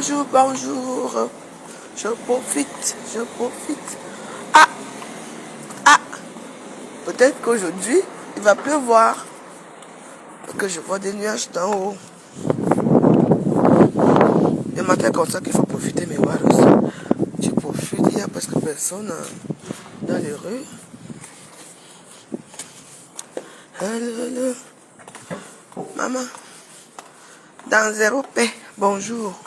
bonjour, bonjour. Je profite, je profite. Ah, ah. Peut-être qu'aujourd'hui, il va pleuvoir. Parce que je vois des nuages d'en haut. Le matin comme ça qu'il faut profiter, mes warros. Tu profites, il n'y a presque personne dans les rues. Allô. Maman, dans zéro paix, bonjour.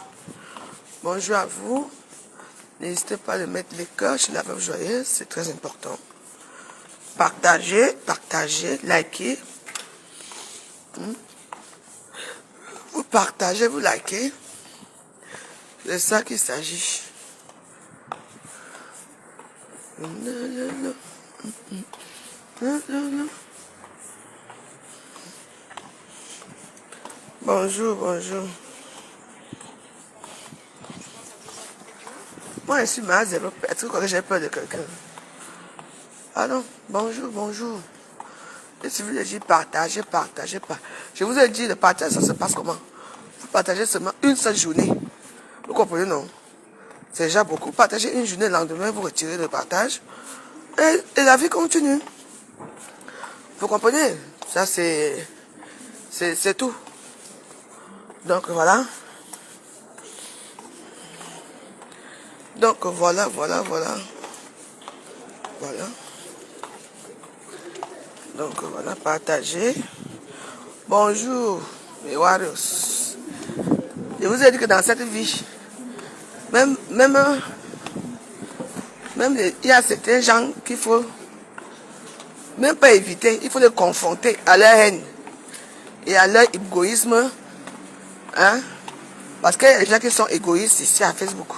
Bonjour à vous. N'hésitez pas à mettre les cœurs chez la veuve joyeuse, c'est très important. Partagez, partagez, likez. Vous partagez, vous likez. C'est ça qu'il s'agit. Bonjour, bonjour. Moi, je suis mal à zéro. Est-ce que j'ai peur de quelqu'un? Ah non, bonjour, bonjour. Et si vous voulez dire partagez, partagez pas. Je vous ai dit, le partage, ça se passe comment? Vous partagez seulement une seule journée. Vous comprenez, non? C'est déjà beaucoup. Partagez une journée, le lendemain, vous retirez le partage. Et la vie continue. Vous comprenez? Ça, c'est tout. Donc, voilà. Donc, voilà. Voilà. Donc, voilà, partagez. Bonjour, mes warriors. Je vous ai dit que dans cette vie, même il y a certains gens qu'il faut même pas éviter, il faut les confronter à leur haine et à leur égoïsme. Hein? Parce qu'il y a des gens qui sont égoïstes ici à Facebook.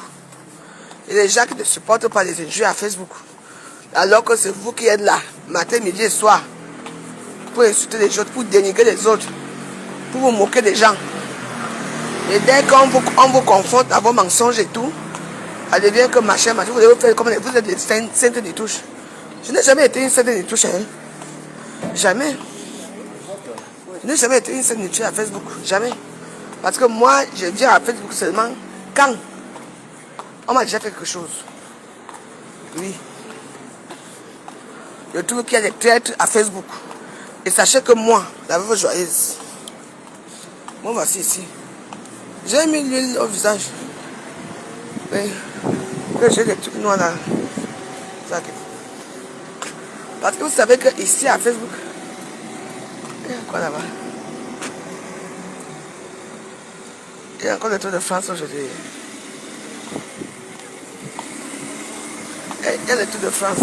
Il y a des gens qui ne supportent pas les injures à Facebook. Alors que c'est vous qui êtes là, matin, midi et soir, pour insulter les autres, pour dénigrer les autres, pour vous moquer des gens. Et dès qu'on vous confronte à vos mensonges et tout, ça devient que machin, vous devez faire comme vous êtes des saintes des touches. Je n'ai jamais été une sainte des touches, hein. Jamais. Je n'ai jamais été une sainte des touches à Facebook. Jamais. Parce que moi, je viens à Facebook seulement quand on m'a déjà fait quelque chose. Oui. Je trouve qu'il y a des traîtres à Facebook. Et sachez que moi, la veuve joyeuse, moi voici ici. J'ai mis l'huile au visage. Oui. Que j'ai des trucs noirs là. Parce que vous savez que ici à Facebook, il y a quoi là-bas? Il y a encore le Tour de France aujourd'hui. Il y a le Tour de France.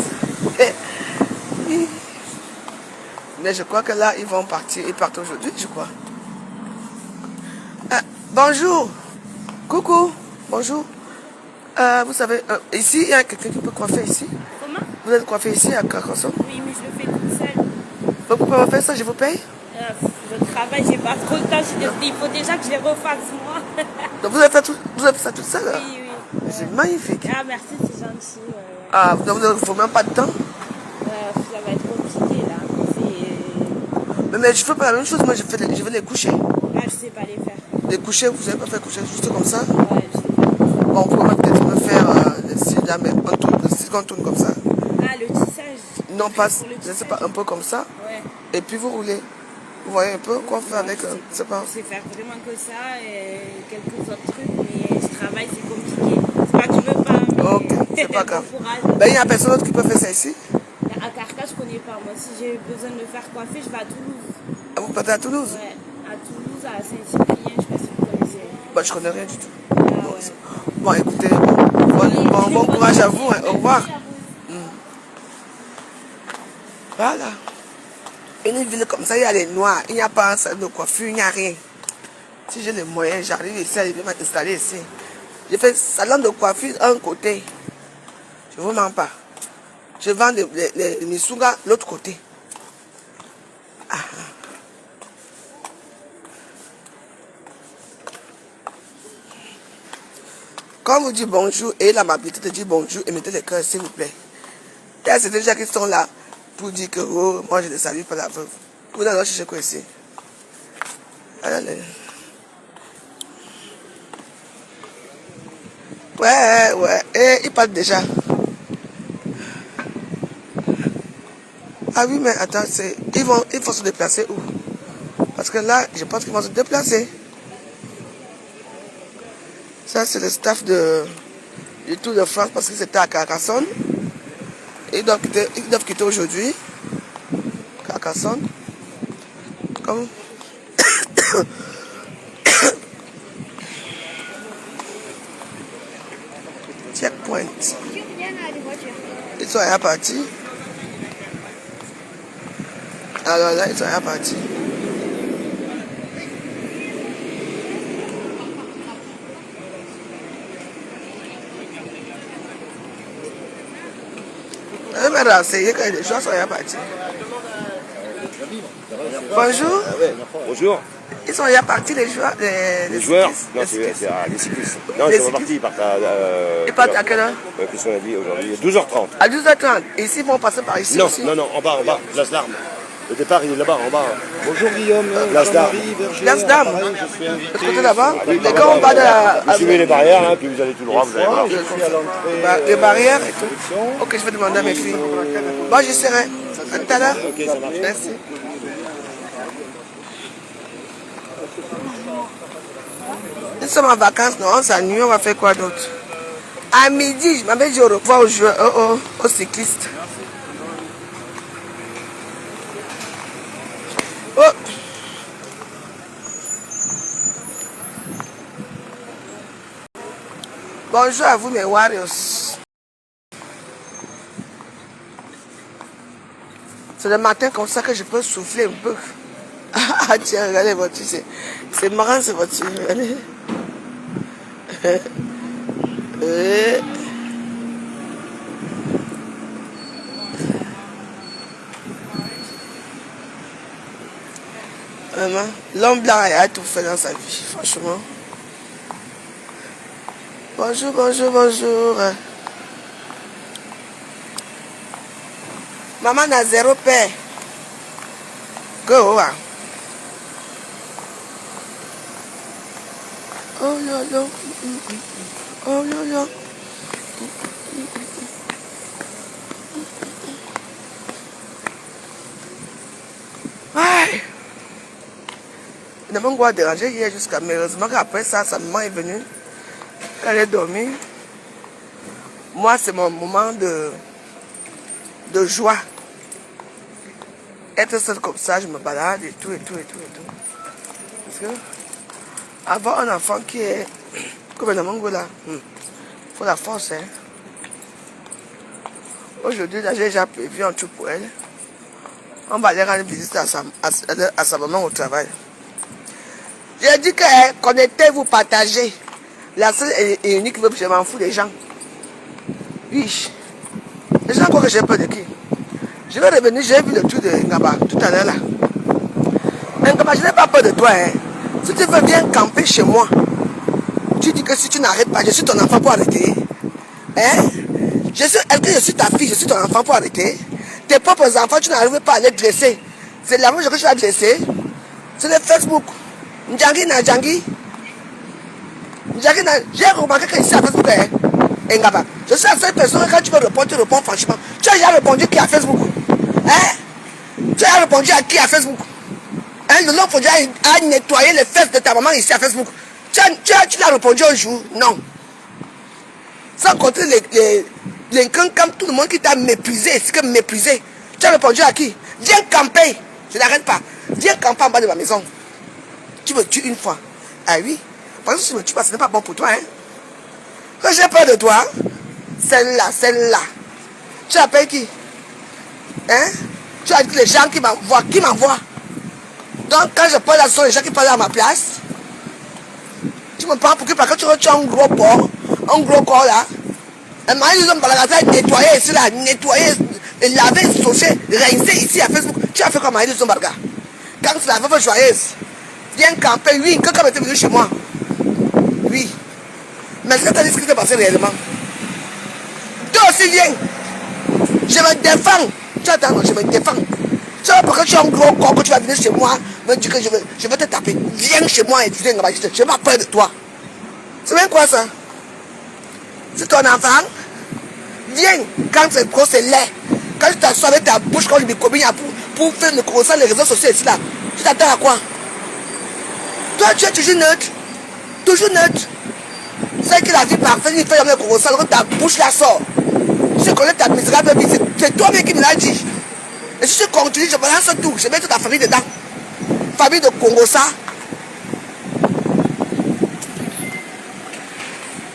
Mais je crois que là, ils vont partir. Ils partent aujourd'hui, je crois. Bonjour. Coucou. Bonjour. Vous savez, ici, il y a quelqu'un qui peut coiffer ici. Comment? Vous êtes coiffé ici à Carcassonne? Oui, mais je le fais toute seule. Donc vous pouvez faire ça, je vous paye? Je travaille, j'ai pas trop de temps. Il faut déjà que je les refasse moi. Donc vous avez fait ça toute seule? Oui, oui. C'est magnifique. Ah, merci, c'est gentil. Ah, donc vous n'avez même pas de temps? Ça va être compliqué là. Mais je fais pas la même chose, moi je vais les coucher. Ah, je sais pas les faire. Les coucher, vous n'avez pas fait coucher juste comme ça? Ouais, je sais pas. Bon, on peut peut-être me faire le style là, mais on tourne comme ça. Ah, le tissage? Non, pas, je ne sais pas, un peu comme ça. Ouais. Et puis vous roulez. Vous voyez un peu quoi faire avec, je sais pas. Je sais faire vraiment que ça et quelques autres trucs, mais je travaille, c'est compliqué. C'est pas que je veux pas, mais Ok, c'est pas grave. bon courage. Ben, il n'y a personne d'autre qui peut faire ça ici. À Carcassonne, je connais pas. Moi, si j'ai besoin de me faire coiffer, je vais à Toulouse. Ah, vous partez à Toulouse? Ouais, à Toulouse, à Saint-Cyprien, je sais pas si vous connaissez. Ben, je connais rien du tout. Ah, ouais. Bon, écoutez, bon courage à vous, hein. Au revoir. Voilà. Une ville comme ça, il y a les noirs, il n'y a pas un salon de coiffure, il n'y a rien. Si j'ai les moyens, j'arrive ici, je vais m'installer ici. J'ai fait salon de coiffure un côté. Je ne vous mens pas. Je vends les misuga l'autre côté. Ah. Quand vous dites bonjour, et l'amabilité de dire bonjour et mettez les cœurs, s'il vous plaît. Il y a certains gens qui sont là pour dire que oh, moi je ne salue pas la veuve. Vous n'allez chercher quoi ici? Allez. Ouais. Et ils partent déjà. Ah oui, mais attends, ils vont se déplacer où? Parce que là, je pense qu'ils vont se déplacer. Ça, c'est le staff du Tour de France parce que c'était à Carcassonne. Ils doivent quitter aujourd'hui. Carcassonne. Comme... Checkpoint. Ils sont à partie. Alors là, ils sont à partie. Je vais me renseigner quand les gens sont à partie. Bonjour. Bonjour. Ils sont à partie les joueurs. Les joueurs? Non, c'est les cyclistes. Non, ils sont repartis. Ils partent à quelle heure? Qu'est-ce qu'on a dit aujourd'hui? 12h30. À 12h30. Et ici, ils vont passer par ici non, aussi. Non, en bas, place d'Armes. Le départ, il est là-bas, en bas. Bonjour Guillaume, Place d'Armes. Place d'Armes. je suis invité. De ce côté là-bas. Oui, Et quand on va de la... Vous suivez les barrières, hein, puis vous allez tout droit, vous allez voir. Je suis à l'entrée. Les barrières et tout. Ok, je vais demander à mes filles. Bon, je serai. À tout à l'heure. Ok, ça marche. Merci. Nous sommes en vacances, non? On s'ennuie, on va faire quoi d'autre? À midi, je m'avais dit au revoir aux joueurs, aux cyclistes. Oh! Bonjour à vous, mes warriors. C'est le matin comme ça que je peux souffler un peu. Ah tiens, regardez votre voiture, c'est marrant cette voiture, regardez. Vraiment, l'homme blanc a tout fait dans sa vie, franchement. Bonjour. Maman n'a zéro père. Go, hein. Oh yo. Oh yo. Ouais. Ne m'ont pas dérangé hier jusqu'à heureusement qu'après ça, sa maman est venue. Elle est dormie. Moi, c'est mon moment de joie. Être seule comme ça, je me balade et tout. Parce que avoir un enfant qui est comme un amango là, faut la force. Hein. Aujourd'hui, là, j'ai déjà prévu un truc pour elle. On va aller rendre visite à sa maman au travail. J'ai dit que connectez-vous, partagez. La seule et unique, je m'en fous des gens. Oui. Les gens croient que j'ai peur de qui? Je vais revenir, j'ai vu le truc de Ngaba tout à l'heure là. Ngaba, je n'ai pas peur de toi. Hein. Si tu veux bien camper chez moi, tu dis que si tu n'arrêtes pas, je suis ton enfant pour arrêter. Hein? Est-ce que je suis ta fille, je suis ton enfant pour arrêter? Tes propres enfants, tu n'arrives pas à les dresser. C'est la même chose que tu vas dresser. C'est le Facebook. Ndjangi na Ndjangi. J'ai remarqué que ici à Facebook, hein? Ngaba, je suis la seule personne quand tu veux répondre, tu réponds franchement. Tu as déjà répondu qui à Facebook? Hein? Tu as répondu à qui à Facebook? Hein? Le nom faut déjà nettoyer les fesses de ta maman ici à Facebook. Tu l'as répondu un jour? Non. Sans compter les comme tout le monde qui t'a méprisé, c'est que méprisé. Tu as répondu à qui? Viens camper. Je n'arrête pas. Viens camper en bas de ma maison. Tu me tues une fois. Ah oui? Parce que si tu me tues pas, ce n'est pas bon pour toi. Hein? Quand j'ai peur de toi, celle-là. Tu appelles qui? Hein? Tu as dit les gens qui m'envoient. Donc quand je parle là, ce sont les gens qui parlent à ma place. Tu me parles pour qui? Parce que tu as un gros porc, un gros corps là. Et maintenant ils ont nettoyer ici là, nettoyer, laver, saucer, rincer ici à Facebook. Tu as fait comme Maïli Zombarga. Quand c'est la veuve joyeuse, viens camper, oui, quelqu'un était venu chez moi. Oui. Mais c'est ce que tu as passé réellement. Toi aussi viens. Je me défends. Tu attends, je me défends. C'est parce que tu as un gros corps que tu vas venir chez moi, me dire que je vais te taper. Viens chez moi et tu viens là-bas, je n'ai pas peur de toi. C'est bien quoi ça? C'est ton enfant. Viens, quand c'est gros, c'est laid. Quand tu t'assois avec ta bouche comme le microbien pour faire le croissant, les réseaux sociaux ici là, tu t'attends à quoi? Toi, tu es toujours neutre. Toujours neutre. C'est que la vie parfaite, il fait le croissant, quand ta bouche là sort. Tu connais ta misérable vie, c'est toi-même qui me l'as dit. Et si tu continues, je balance tout. Je mets toute ta famille dedans. Famille de Congossa.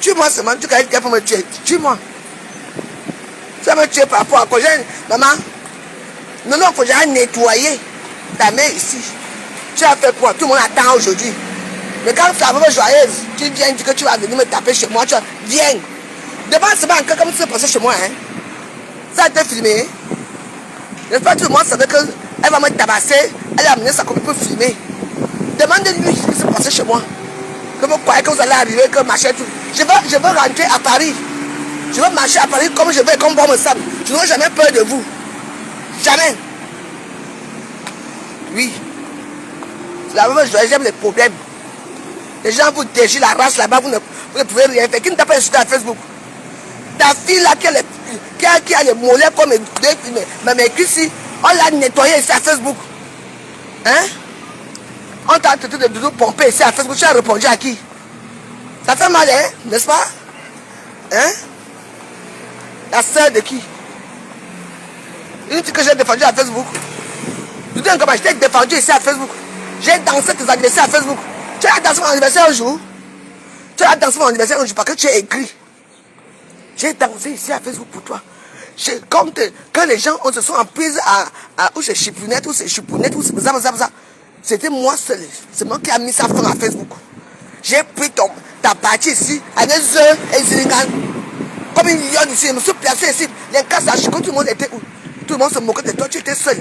Tue-moi seulement, tu as quelqu'un pour me tuer. Tue-moi. Tu vas me tuer par rapport à quoi? Maman, non, il faut que j'aille nettoyer ta mère ici. Tu as fait quoi? Tout le monde attend aujourd'hui. Mais quand tu es joyeuse, tu viens dire que tu vas venir me taper chez moi. Viens. Demande seulement encore comme tu es passé chez moi. Hein? Ça a été filmé. N'est-ce pas, tout le monde savait qu'elle va me tabasser. Elle a amené sa copine pour filmer. Demande-lui ce qui s'est passé chez moi. Que vous croyez que vous allez arriver, que marcher tout. Je veux rentrer à Paris. Je veux marcher à Paris comme je veux, comme bon me semble. Je n'aurai jamais peur de vous. Jamais. Oui. C'est la même chose, j'aime les problèmes. Les gens vous dégagent la race là-bas, vous ne pouvez rien faire. Qui ne t'a pas insulté à Facebook? Ta fille là qui a les mollets comme mes cuisses ici, on l'a nettoyé ici à Facebook. Hein? On t'a traité de doudou pompé ici à Facebook, tu as répondu à qui? Ça fait mal, hein? N'est-ce pas? Hein? La sœur de qui? Une fille que j'ai défendue à Facebook. Je t'ai défendu ici à Facebook. J'ai dansé tes anniversaires à Facebook. Tu as dansé mon anniversaire un jour? Tu as dansé mon anniversaire un jour parce que tu as écrit. J'ai dansé ici à Facebook pour toi. Quand les gens se sont en prise ou c'est Chipounette, ou c'est Chipounette, ou c'est ça. C'était moi seul. C'est moi qui a mis sa fin à Facebook. J'ai pris ta partie ici, avec eux et Zilingan. Comme une lionne ici, je me suis placé ici. Les cas à Chico, tout le monde était où? Tout le monde se moquait de toi, tu étais seul.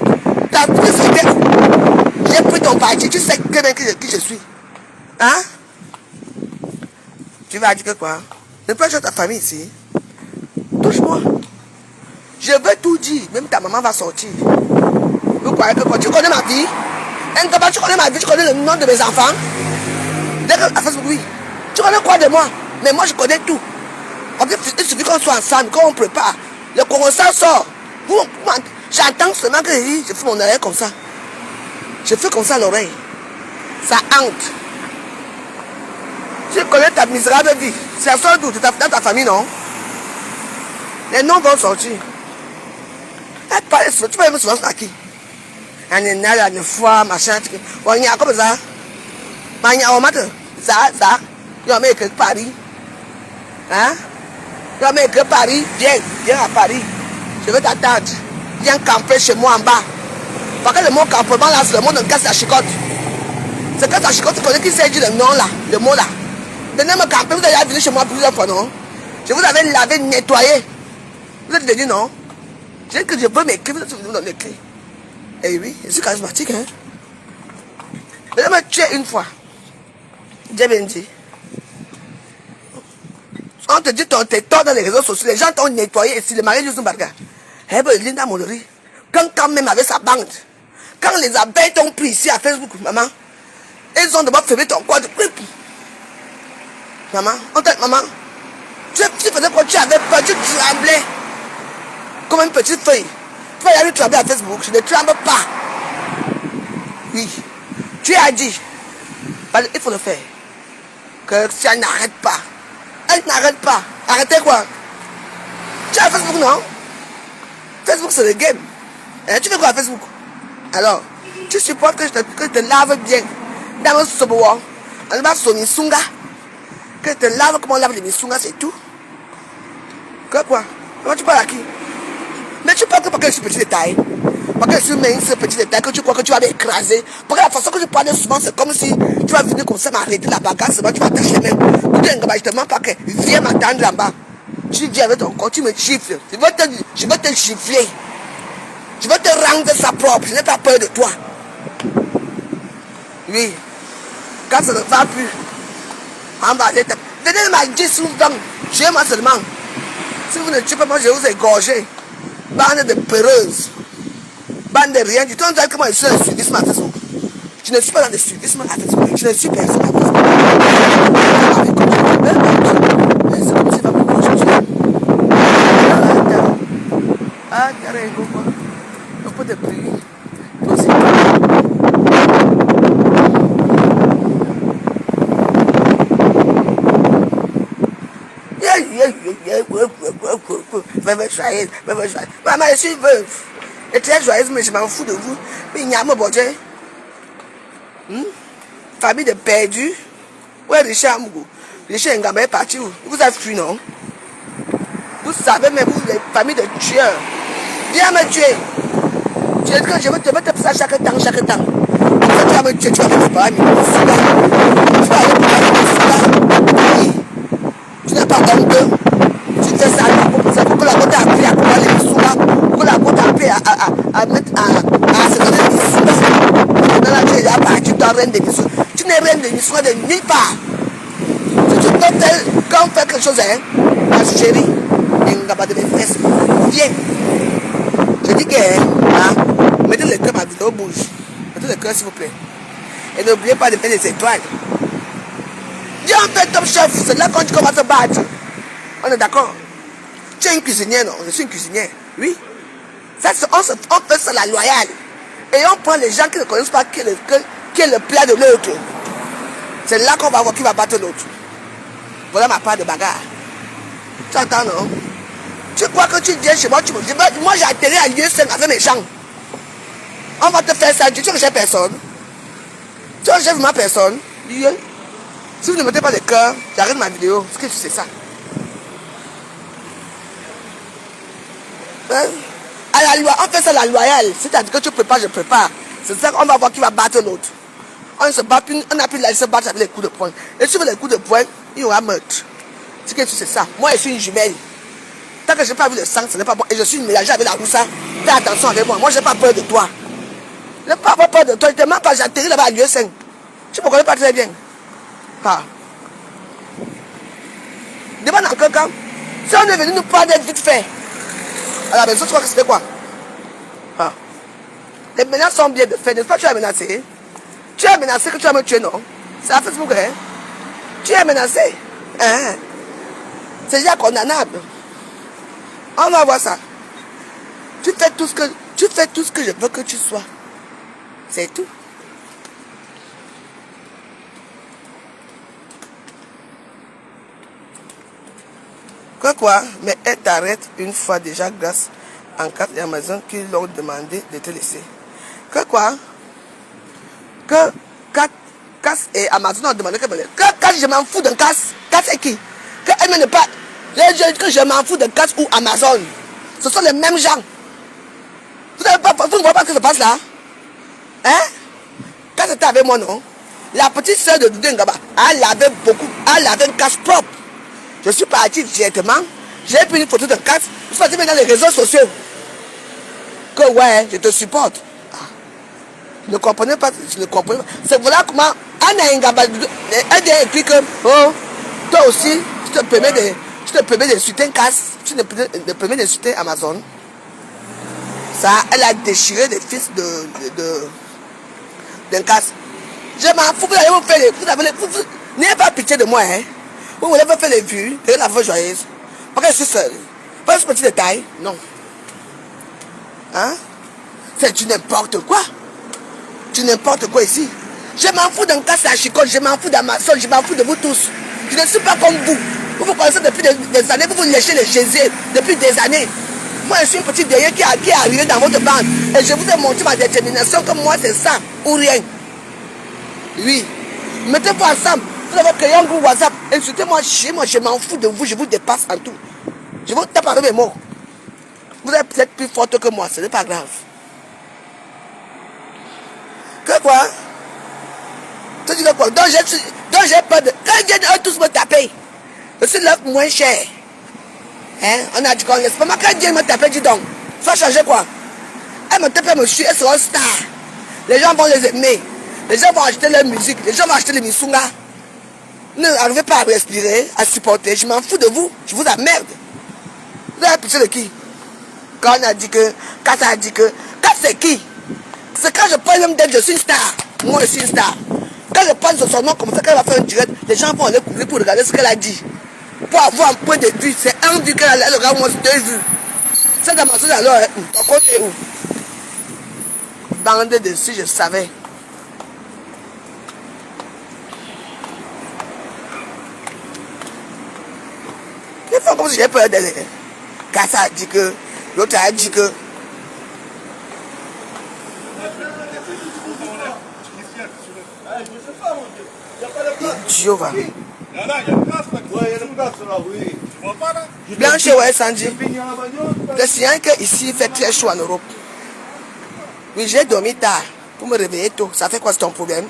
Ta prise était où? J'ai pris ton parti, tu sais très bien qui je suis. Hein? Tu vas dire que quoi? Ne pas jouer ta famille ici. Touche-moi. Je veux tout dire. Même ta maman va sortir. Vous croyez que quoi? Tu connais ma vie? Tu connais ma vie, tu connais le nom de mes enfants? À Facebook, oui. Tu connais quoi de moi? Mais moi, je connais tout. Il suffit qu'on soit ensemble, qu'on prépare. Le corosant sort. J'entends seulement que je fais mon oreille comme ça. Je fais comme ça à l'oreille. Ça hante. Tu connais ta misérable vie. Ça sort d'où? Dans ta famille, non? Les noms vont sortir. Tu vas me souvent à qui? Il y a une fois, machin. Il y a comme ça. Il y a un matin. Ça. Il y a que Paris. Hein? Il y a que Paris. Viens à Paris. Je vais t'attendre. Viens camper chez moi en bas. Parce que le mot campement là, c'est le mot de casse à chicotte. C'est casse à chicotte, tu connais qui s'est dit le nom là, le mot là. Venez me camper, vous allez venir chez moi plusieurs fois, non? Je vous avais lavé, nettoyé. Vous êtes venu, non? J'ai dit que je veux m'écrire, vous êtes venu dans l'écrit. Eh oui, je suis charismatique, hein? Venez me tuer une fois. J'ai bien dit. On te dit t'es tort dans les réseaux sociaux, les gens t'ont nettoyé ici, le mari de Zumbarga. Eh ben, Linda Mollori, quand même avec sa bande, quand les abeilles t'ont pris ici à Facebook, maman, ils ont d'abord fermé ton corps de prix. Maman, maman, tu faisais quoi? Tu avais peur, tu tremblais. Comme une petite feuille. Tu vas y aller trembler à Facebook, je ne tremble pas. Oui, tu as dit, il faut le faire. Que ça n'arrête pas. Elle n'arrête pas. Arrêtez quoi? Tu as Facebook, non? Facebook, c'est le game. Et tu fais quoi à Facebook? Alors, tu supportes que je te lave bien. Dans le soboa, on va sur Misunga. Que je te lave comme on lave les Misunga, c'est tout. Que quoi? Comment tu parles à qui? Mais tu parles que parce que je suis petit détail. Parce que je suis mince, petit détail, que tu crois que tu vas m'écraser. Parce que la façon que je parle souvent, c'est comme si tu vas venir comme ça m'arrêter la bagarre, seulement tu vas tâcher les mains. Je te demande pas que viens m'attendre là-bas. Tu dis avec ton corps, tu me chiffres. Je veux te chiffler. Je veux te rendre ça propre. Je n'ai pas peur de toi. Oui. Quand ça ne va plus, on va aller. Venez m'a dit souvent, tuez-moi seulement. Si vous ne tuez pas, moi je vais vous égorger. Bande de peureuses. Bande de rien du tout. On dirait que moi je suis un suivisme à Facebook. Je ne suis pas dans le suivisme à Facebook. Je ne suis personne à Facebook. C'est comme si Ah, carré, quoi. Un peu de pluie. Toi aussi. Maman, je suis veuve. Et très joyeuse, mais je m'en fous de vous. Mais il y a un budget. Famille de perdus. Ouais, Richard Mougou. Richard Ngamba est parti où? Vous avez fui, non? Vous savez, mais vous, les familles de tueurs. Viens me tuer. Je vais te mettre ça chaque temps, chaque temps. Tu vas me tuer, tu vas me préparer mes soudas. Tu vas me préparer mes soudas. Tu n'es pas honteux. Tu fais ça pour que la côte a appris à couper les soudas. Pour que la côte a appris à mettre à se donner des soudas. Maintenant là, tu es là, tu dois reine de Missou. Tu n'es reine de Missou de nulle part. Si tu dois faire, quand on fait quelque chose, hein, ma chérie, de mes fesses, viens. Je dis que, mettez le cœur, ma vidéo bouge. Mettez le cœur, s'il vous plaît. Et n'oubliez pas de mettre les étoiles. Viens, on fait Top Chef, c'est là quand tu commences à battre. On est d'accord? Tu es une cuisinière, non? Je suis une cuisinière. Oui. Ça, on fait ça la loyale. Et on prend les gens qui ne connaissent pas qui est le plat de l'autre. C'est là qu'on va voir qui va battre l'autre. Voilà ma part de bagarre. Tu entends, non? Tu crois que tu viens chez moi, tu me dis, moi j'ai atterri à lieu 5 avec mes gens. On va te faire ça, tu ne gères personne. Tu ne gères vraiment personne. Si vous ne mettez pas de cœur, j'arrête ma vidéo. Est-ce que tu sais ça? Hein? À la loi, on fait ça la loyale. C'est-à-dire que tu prépares, je prépare. C'est ça qu'on va voir qui va battre l'autre. On se bat, on a plus de se battre avec les coups de poing. Et si tu veux les coups de poing, il y aura meurtre. C'est que tu sais ça. Moi, je suis une jumelle. Tant que je n'ai pas vu le sang, ce n'est pas bon. Et je suis mélangée avec la roussa. Fais attention avec moi. Moi, je n'ai pas peur de toi. Je n'ai pas peur de toi. Je ne te mens pas, j'ai atterri là-bas à lieu 5. Tu ne me connais pas très bien. Ah. Demande à quelqu'un. Si on est venu nous prendre vite fait. À la maison, tu crois que c'était quoi? Ah. Les menaces sont bien de fait. N'est-ce pas, tu as menacé? Tu as menacé que tu vas me tuer, non? C'est à Facebook, hein? Tu es menacé. Hein? C'est déjà condamnable. On va voir ça. Tu fais tout ce que je veux que tu sois. C'est tout. Quoi? Mais elle t'arrête une fois déjà grâce en cas d'Amazon qui l'ont demandé de te laisser. Quoi? Que Casse et Amazon ont demandé que je m'en fous d'un Casse. Casse c'est qui? Que elle ne pas. Les gens que je m'en fous de Casse ou Amazon. Ce sont les mêmes gens. Vous ne voyez pas ce qui se passe là? Hein? Casse était avec moi, non? La petite soeur de Doudou Ngaba, elle avait une Casse propre. Je suis parti directement. J'ai pris une photo de Casse. Je suis parti dans les réseaux sociaux. Que ouais, je te supporte. Je ne comprenais pas. C'est voilà comment Anna Ngaba, elle a écrit que, oh, toi aussi, tu te permets d'insulter une Casse. Tu te permets d'insulter Amazon. Ça, elle a déchiré les fils d'un Casse. Je m'en fous, vous allez vous faire vous n'ayez pas pitié de moi, hein. Vous voulez faire les vues, et la voix joyeuse. Parce que je suis seul. Pas ce petit détail, non. Hein? C'est du n'importe quoi. Du n'importe quoi ici. Je m'en fous d'un Casse à Chicote, je m'en fous d'Amazon, je m'en fous de vous tous. Je ne suis pas comme vous. Vous vous connaissez depuis des années, vous vous léchez les gésiers depuis des années. Moi, je suis une petite derrière qui est arrivée dans votre bande. Et je vous ai montré ma détermination que moi, c'est ça ou rien. Oui. Mettez-vous ensemble. Vous avez créé un groupe WhatsApp. Insultez-moi chez moi, je m'en fous de vous, je vous dépasse en tout. Je vous tape avec mes mots. Vous êtes peut-être plus forte que moi, ce n'est pas grave. Que quoi? Tu dis que quoi? Donc j'ai peur de. Quand ils viennent eux tous me taper, je suis l'œuf moins cher. Hein? On a dit qu'on laisse pas. Mais quand ils viennent me taper, dis donc, ça changer quoi? Elle me tape, elle me suit, elle sera star. Les gens vont les aimer. Les gens vont acheter leur musique, les gens vont acheter les misunga. Ne n'arrivez pas à respirer, à supporter. Je m'en fous de vous, je vous emmerde. Vous avez pitié de qui? Quand on a dit que, quand ça a dit que, quand c'est qui? C'est quand je parle même d'elle, je suis une star. Moi, je suis une star. Quand je parle de son nom comme ça, quand elle va faire un direct, les gens vont aller courir pour regarder ce qu'elle a dit. Pour avoir un point de vue, c'est un vue qu'elle aura au moins 2 vues. Cette Amazon alors est où? Ton compte est où? Bande de si je savais. Ils font comme si j'ai peur d'elle. Car ça a dit que, l'autre a dit que. Jéhovah. Blanche, ouais, Sandy. Le signal que ici il fait très chaud en Europe. Oui, j'ai dormi tard pour me réveiller tôt. Ça fait quoi, c'est ton problème?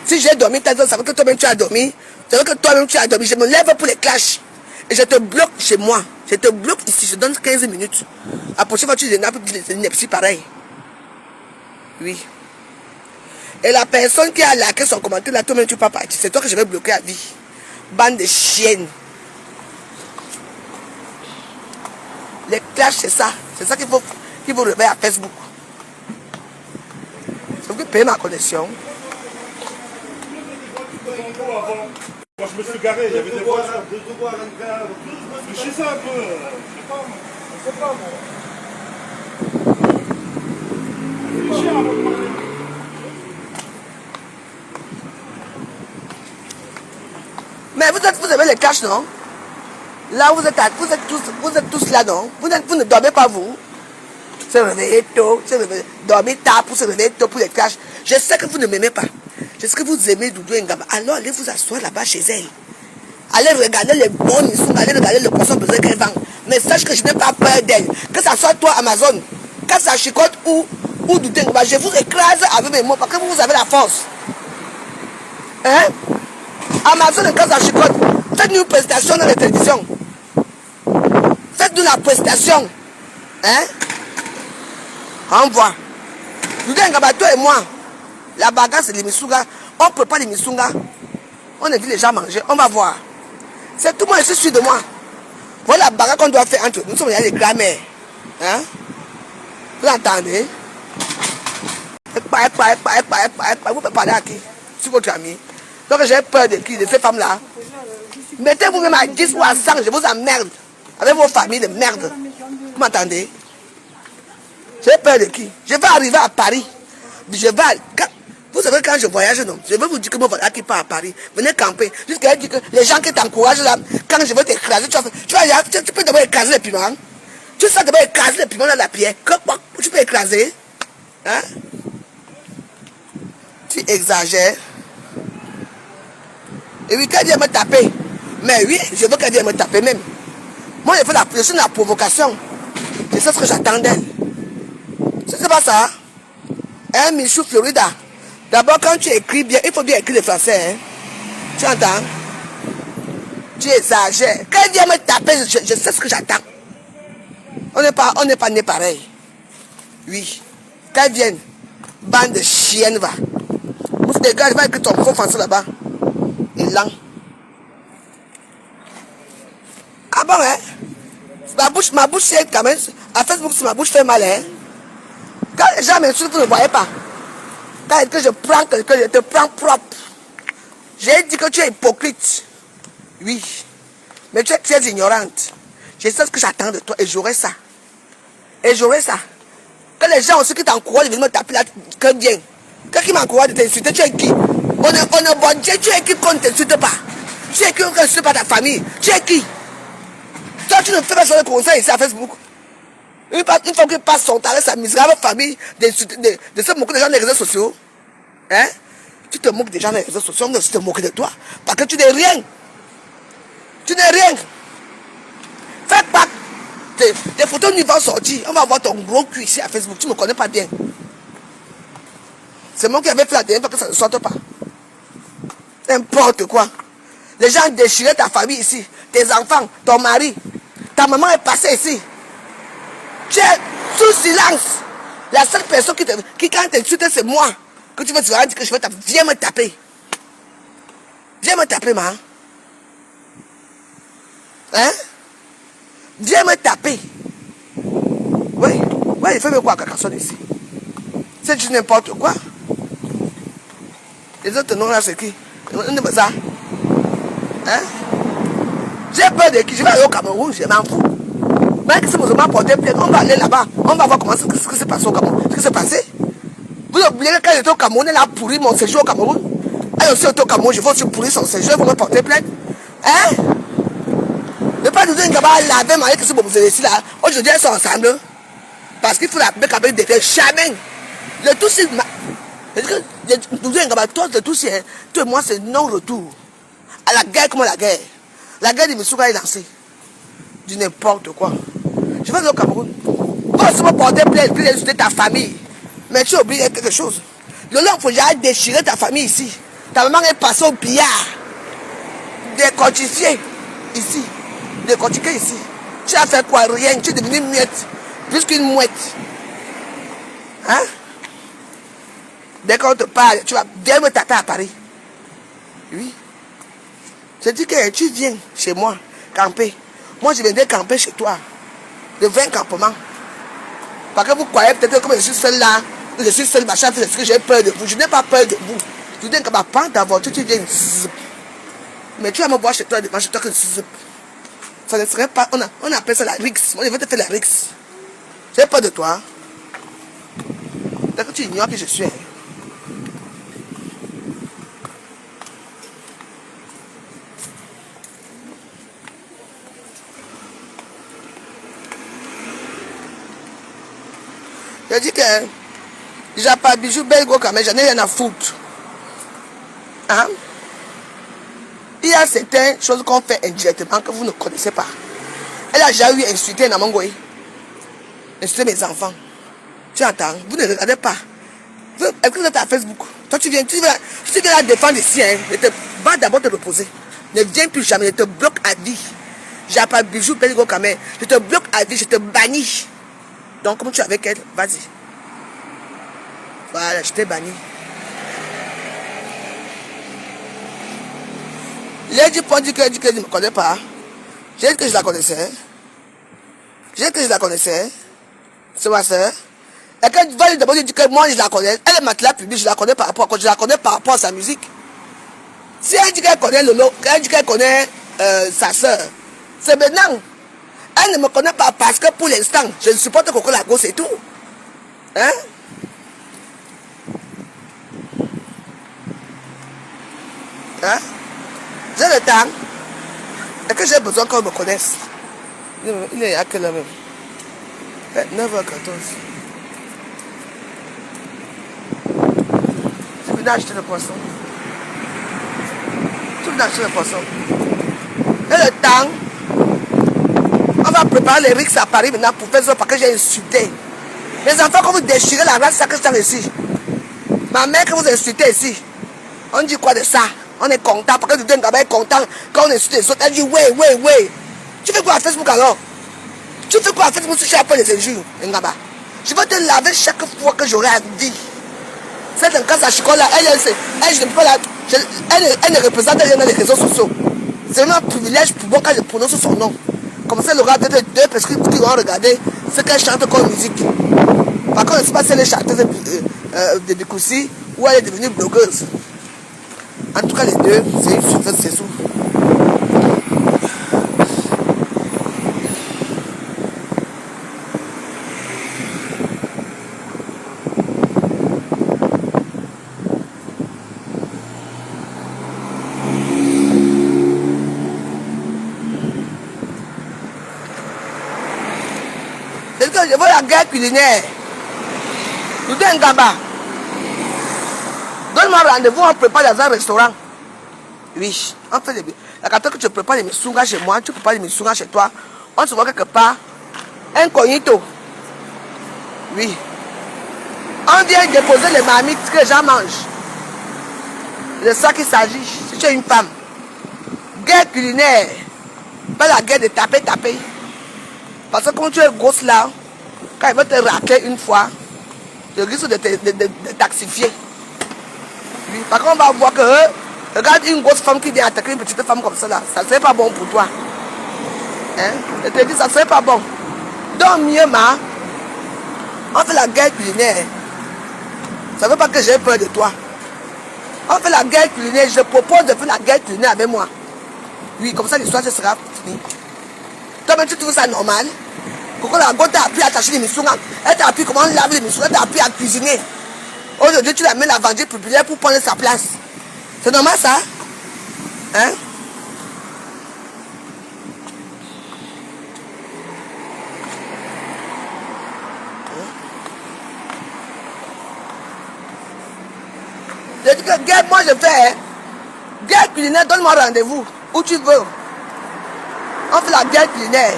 Si j'ai dormi tard, ça veut que toi-même tu as dormi. Ça veut que toi-même tu as dormi. Je me lève pour les clashs. Et je te bloque chez moi. Je te bloque ici. Je donne 15 minutes. La prochaine fois, tu n'as pas de pareil. Oui. Et la personne qui a liké son commentaire, là, toi-même tu ne peux pas partir. C'est toi que je vais bloquer à vie. Bande de chiennes. Les clashs, c'est ça. C'est ça qu'il faut réveiller à Facebook. Il faut payer ma connexion. Moi je me suis garé, il y avait des voies là. Je suis ça un peu. Je sais pas moi. Mais vous avez les caches, non? Là, vous êtes tous là, non? Vous ne dormez pas, vous? Se réveiller tôt, dormir tard pour se réveiller tôt pour les caches. Je sais que vous ne m'aimez pas. Je sais que vous aimez Doudou Ngaba. Alors, allez vous asseoir là-bas chez elle. Allez regarder les bons missons, allez regarder le poisson pesé qu'elle vend. Mais sache que je n'ai pas peur d'elle. Que ça soit toi, Amazon, que ça chicote ou Doudou Ngaba, je vous écrase avec mes mots parce que vous avez la force. Hein? Amazon, quand ça chicote, faites-nous une prestation dans la télévision. Faites-nous la prestation. Hein? Envoie. Doudou Ngaba, toi et moi, la bagarre c'est les misunga. On prépare les misunga. On invite les gens à manger. On va voir. C'est tout le monde ici de moi. Voilà la bagarre qu'on doit faire entre nous. Nous sommes les grands-mères. Hein? Vous entendez? Vous pouvez parler à qui? Sur votre ami. Donc j'ai peur de qui? De ces femmes-là. Mettez-vous même à 10 ou à 100. Je vous emmerde. Avec vos familles de merde. Vous m'entendez? J'ai peur de qui? Je vais arriver à Paris. Je vais... Vous savez, quand je voyage, non, je vais vous dire que mon voyage qui part à Paris, venez camper. Jusqu'à dire que les gens qui t'encouragent là, quand je vais t'écraser, tu peux d'abord écraser les piments. Tu sais d'abord écraser les piments dans la pierre. Tu peux écraser. Hein? Tu exagères. Et oui, qu'elle vient me taper. Mais oui, je veux qu'elle vienne me taper même. Moi, je suis dans la provocation. C'est ça ce que j'attends d'elle. C'est pas ça. Hein, Michou Florida. D'abord, quand tu écris bien, il faut bien écrire le français. Hein? Tu entends? Tu exagères. Quand elle vient me taper, je sais ce que j'attends. On n'est pas nés pareil. Oui. Quand elle vient, bande de chiennes, va. Mouf des gars, je vais écrire ton faux français là-bas. Et là. Ah bon, hein? Ma bouche, c'est quand même. À Facebook, ma bouche fait mal, hein? Quand les gens m'insultent, vous ne voyez pas. Quand je prends quelqu'un, je te prends propre. J'ai dit que tu es hypocrite. Oui. Mais tu es très ignorante. Je sais ce que j'attends de toi et j'aurai ça. Et j'aurai ça. Que les gens aussi qui t'encouragent de venir me taper là, que bien. Quand qui m'encourage de t'insulter, tu es qui? On est bon Dieu, tu es qui qu'on ne t'insulte pas? Tu es qui qu'on ne t'insulte pas ta famille? Tu es qui? Toi, tu ne fais pas sur le conseil ici à Facebook. Une fois qu'il passe son temps avec sa misérable famille, de se moquer des gens des réseaux sociaux, hein? Tu te moques des gens des réseaux sociaux, on va aussi te moquer de toi. Parce que tu n'es rien. Tu n'es rien. Fais pas des photos nous vont sortir. On va voir ton gros cul ici à Facebook. Tu ne me connais pas bien. C'est moi qui avais fait la dernière fois que ça ne sorte pas. N'importe quoi. Les gens déchiraient ta famille ici. Tes enfants, ton mari. Ta maman est passée ici. Tu es sous silence. La seule personne qui quand t'insulte, c'est moi. Que tu veux te dire que je vais taper. Viens me taper. Viens me taper, ma. Hein? Viens me taper. Oui. Oui, il fait me quoi, Carcassonne ici? C'est du n'importe quoi. Les autres noms là, c'est qui? Ça. Hein? J'ai peur de qui? Je vais aller au Cameroun, je m'en fous. Maintenant que ce musulman a porté plainte, on va aller là-bas. On va voir comment ce qui s'est passé au Cameroun. Ce qui s'est passé. Vous oubliez que quand j'étais au Cameroun, elle a pourri mon séjour au Cameroun. Elle aussi était au Cameroun, je vais aussi pourrir son séjour, elle va me porter plainte. Hein? Ne pas nous dire que laver marié que ce bon vous ici là. Aujourd'hui, elles sont ensemble. Parce qu'il faut la bec avec des faits. Jamais. Le tout c'est. Nous disons que toi, le tout c'est. Toi et moi, c'est non-retour. À la guerre comme la guerre. La guerre de Missouga est lancée. Du n'importe quoi. Je vais aller au Cameroun. Quand tu me porter plainte, puis insulter ta famille. Mais tu as oublié quelque chose. Le long, il faut déjà déchirer ta famille ici. Ta maman est passée au billard. Décortifié ici. Décortiqué ici. Tu as fait quoi? Rien. Tu es devenu muette. Plus qu'une mouette. Hein? Dès qu'on te parle, tu vas bien me taper à Paris. Oui. Je dis que tu viens chez moi, camper. Moi, je viendrai camper chez toi. De 20 campements. Parce que vous croyez peut-être que je suis seul là. Je suis seul, machin, parce que j'ai peur de vous. Je n'ai pas peur de vous. Je dis que ma pente d'avoir, tu viens. Mais tu vas me voir chez toi, devant chez toi que ça ne serait pas. On appelle ça la rixe. Moi, je vais te faire la rixe. J'ai peur de toi. D'accord, tu ignores qui je suis. Je dis que j'ai pas bijou belle go quand même, j'en ai rien à foutre. Hein? Il y a certaines choses qu'on fait indirectement que vous ne connaissez pas. Elle a déjà eu insulté Namangoé. Insulter mes enfants. Tu entends? Vous ne regardez pas. Est-ce que vous êtes à Facebook? Toi, tu viens la défendre ici. Hein? Va d'abord te reposer. Ne viens plus jamais. Je te bloque à vie. J'ai pas bijou belle go quand même. Je te bloque à vie. Je te bannis. Donc, comme tu es avec elle, vas-y. Voilà, je t'ai banni. J'ai dit pour dire que je ne me connais pas. J'ai dit que je la connaissais. J'ai dit que je la connaissais. C'est ma soeur. Et quand tu vas lui demander que moi je la connais, elle est matelas public, je la connais par rapport à quoi? Je la connais par rapport à sa musique. Si elle dit qu'elle connaît Lolo, elle dit qu'elle connaît sa soeur, c'est maintenant. Elle ne me connaît pas parce que pour l'instant, je ne supporte Coco Lago, c'est tout. Hein? Hein? J'ai le temps. Et que j'ai besoin qu'on me connaisse. Il est à quelle heure même? 9h14. Tu viens acheter le poisson. Tu viens acheter le poisson. Et le temps. On va préparer les rixes à Paris maintenant pour faire ça parce que j'ai insulté. Les enfants, quand vous déchirez la race, c'est ça que je t'en ici. Ma mère, que vous insultez ici. On dit quoi de ça? On est content parce que le Ngaba est content quand on insulte les autres. Elle dit ouais. Tu fais quoi à Facebook alors? Tu fais quoi à Facebook si tu appelles les injures, Ngaba? Je vais te laver chaque fois que j'aurai envie. C'est un cas à Chicola. Elle ne représente rien dans les réseaux sociaux. C'est un privilège pour moi quand je prononce son nom. Comme ça, elle aura peut-être 2 personnes qui vont regarder ce qu'elle chante comme musique. Par contre, je ne sais pas si elle est chanteuse de Bikoussi ou elle est devenue blogueuse. En tout cas, les deux, c'est une suite de ses sous. Je veux la guerre culinaire. Nous sommes un Ngaba. Donne-moi rendez-vous, on prépare dans un restaurant. Oui, on fait les... La carte que tu prépares les misungas chez moi, tu prépares les misungas chez toi, on se voit quelque part. Incognito. Oui. On vient déposer les marmites que les gens mangent. De ça qu'il s'agit. Si tu es une femme. Guerre culinaire. Pas la guerre de taper. Parce que quand tu es grosse là, quand il va te racler une fois, tu risques de taxifier. Oui. Par contre, on va voir que, regarde une grosse femme qui vient attaquer une petite femme comme ça là, ça ne serait pas bon pour toi. Hein? Je te dis, ça ne serait pas bon. Donc, mieux, on fait la guerre culinaire. Ça ne veut pas que j'ai peur de toi. On fait la guerre culinaire, je propose de faire la guerre culinaire avec moi. Oui, comme ça l'histoire sera finie. Toi-même, tu trouves ça normal? Coco Lago t'a appris à tâcher les missungas. Elle t'a appris comment laver les missungas. Elle t'a appris à cuisiner. Aujourd'hui, tu l'amènes à vendre populaire pour prendre sa place. C'est normal ça? Hein? Je dis que guerre, moi je fais. Hein? Guerre culinaire, donne-moi rendez-vous. Où tu veux. On fait la guerre culinaire.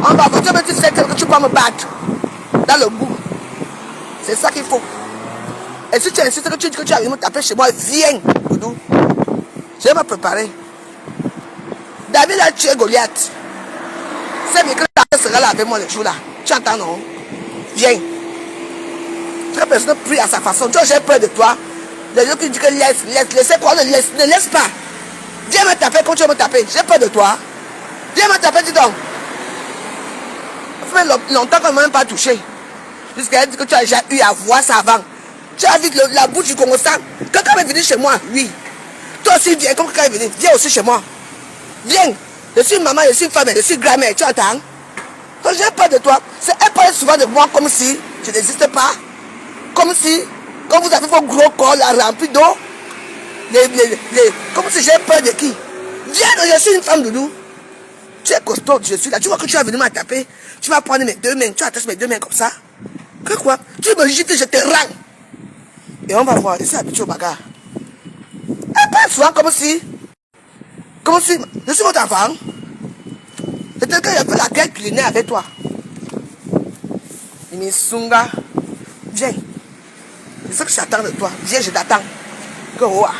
On va voter, mais tu sais que tu peux me battre. Dans le goût. C'est ça qu'il faut. Et si tu insistes que tu dis que tu as venir me taper chez moi, viens, Doudou. Je vais me préparer. David a tué Goliath. C'est Michel qui sera là avec moi le jour là. Tu entends, non? Viens. Chaque personne prie à sa façon. Toi, j'ai peur de toi. Les gens qui disent que laisse quoi? Ne laisse pas. Viens me taper quand tu vas me taper. J'ai peur de toi. Viens me taper, dis donc. Ça fait longtemps qu'on ne m'a même pas touché. Jusqu'à dire que tu as déjà eu à voir ça avant. Tu as vu la bouche du Congo ça. Quelqu'un est venu chez moi, oui. Toi aussi, viens, comme quelqu'un est venu, viens aussi chez moi. Viens. Je suis maman, je suis femme, je suis grand-mère, tu entends? Donc j'ai peur de toi. Elle parle souvent de moi comme si je n'existe pas. Comme si, quand vous avez vos gros corps là, remplis d'eau, comme si j'ai peur de qui? Viens, je suis une femme Doudou. Tu es costaud, je suis là. Tu vois que tu vas venir me taper. Tu vas prendre mes deux mains, tu attaches mes deux mains comme ça. Que quoi? Tu me jettes, je te rends. Et on va voir, je suis habitué au bagarre. Elle parle souvent comme si je suis votre enfant. C'est quelqu'un qui a fait la guerre culinaire avec toi. Misunga, viens. C'est ce que j'attends de toi. Viens, je t'attends. Que roi.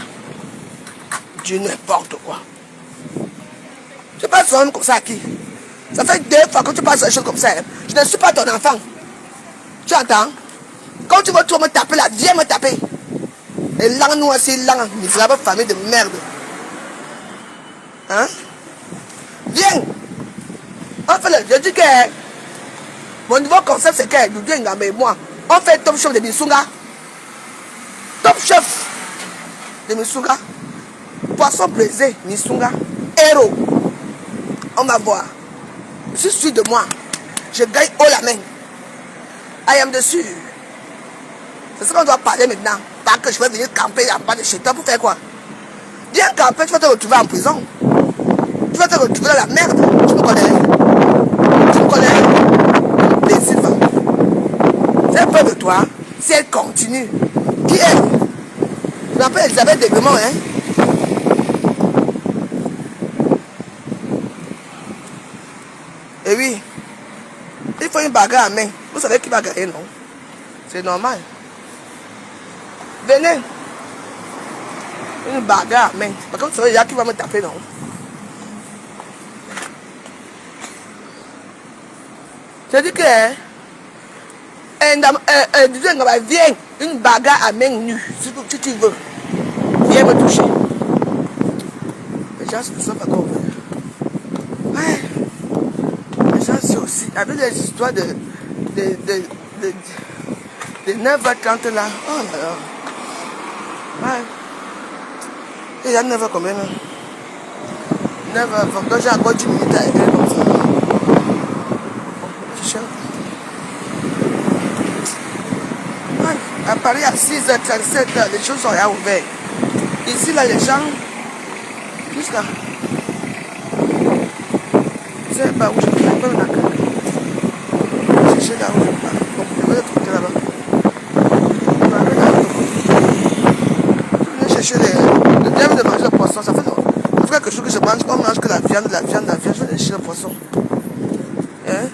Dieu n'importe quoi. Tu passes souvent comme ça à qui? Ça fait 2 fois que tu passes des choses comme ça. Hein? Je ne suis pas ton enfant. Tu entends? Quand tu veux trop me taper là, viens me taper. Et langue nous aussi, langue, misérable famille de merde. Hein? Viens! On fait le. Je dis que mon nouveau concept c'est que nous viens mais moi. On fait top chef de Misunga. Top chef de Misunga. Poisson braisé, Misunga. Héros. On va voir. Je suis sûr de moi. Je gagne haut la main. I am dessus. C'est ce qu'on doit parler maintenant. Pas que je vais venir camper en bas de chez toi pour faire quoi? Viens camper, tu vas te retrouver en prison. Tu vas te retrouver dans la merde. Tu me connais. Tu me connais. Les Silva. J'ai peur de toi. Si elle continue. Qui est? Je m'appelle Elisabeth Degmont, hein? Et oui. Il faut une bagarre à main. Vous savez qui va gagner, non? C'est normal. Venez. Une bagarre à main. Par contre, c'est qui va me taper, non? Je dis que viens, une bagarre à main nue, si tu veux. Viens me toucher. Les gens ne sont pas compris. Ouais. Les gens c'est aussi. Avec les histoires de 9h30 là. Oh là là. Ouais. Il y a 9h combien même? 9h, donc j'ai encore 10 minutes à écrire comme ça. À Paris à 6h37, les choses sont rien ouvertes. Ici là les gens, jusqu'à, je ne sais pas où je vais, pas une accueil. Je cherche là où je pars. Donc je vais le trouver là-bas. Je vais chercher le diable de manger le poisson. Ça fait quelque chose que je mange, on mange que la viande, je vais chercher le poisson. Hein?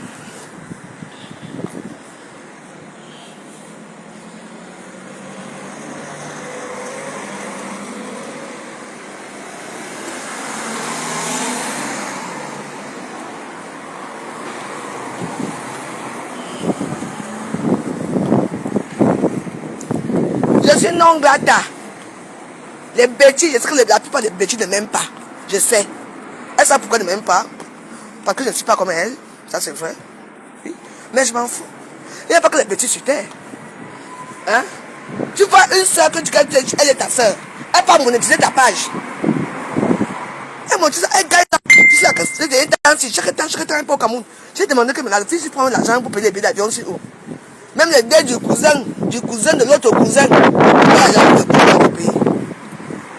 Je suis non grata. Les bêtises, est-ce que la plupart des bêtises ne m'aiment pas? Je sais. Elle sait pourquoi elle ne m'aime pas? Parce que je ne suis pas comme elle. Ça c'est vrai. Oui. Mais je m'en fous. Il n'y a pas que les bêtises sur terre. Hein? Tu vois une soeur que tu gagnes, elle est ta soeur. Elle va monétiser ta page. Elle monétise, elle gagne ta page. Je suis à chaque temps, un peu au Cameroun. J'ai demandé que la fille, je prends l'argent pour payer les billets d'avion sur où. Même les dettes du cousin de l'autre cousin, il va payer.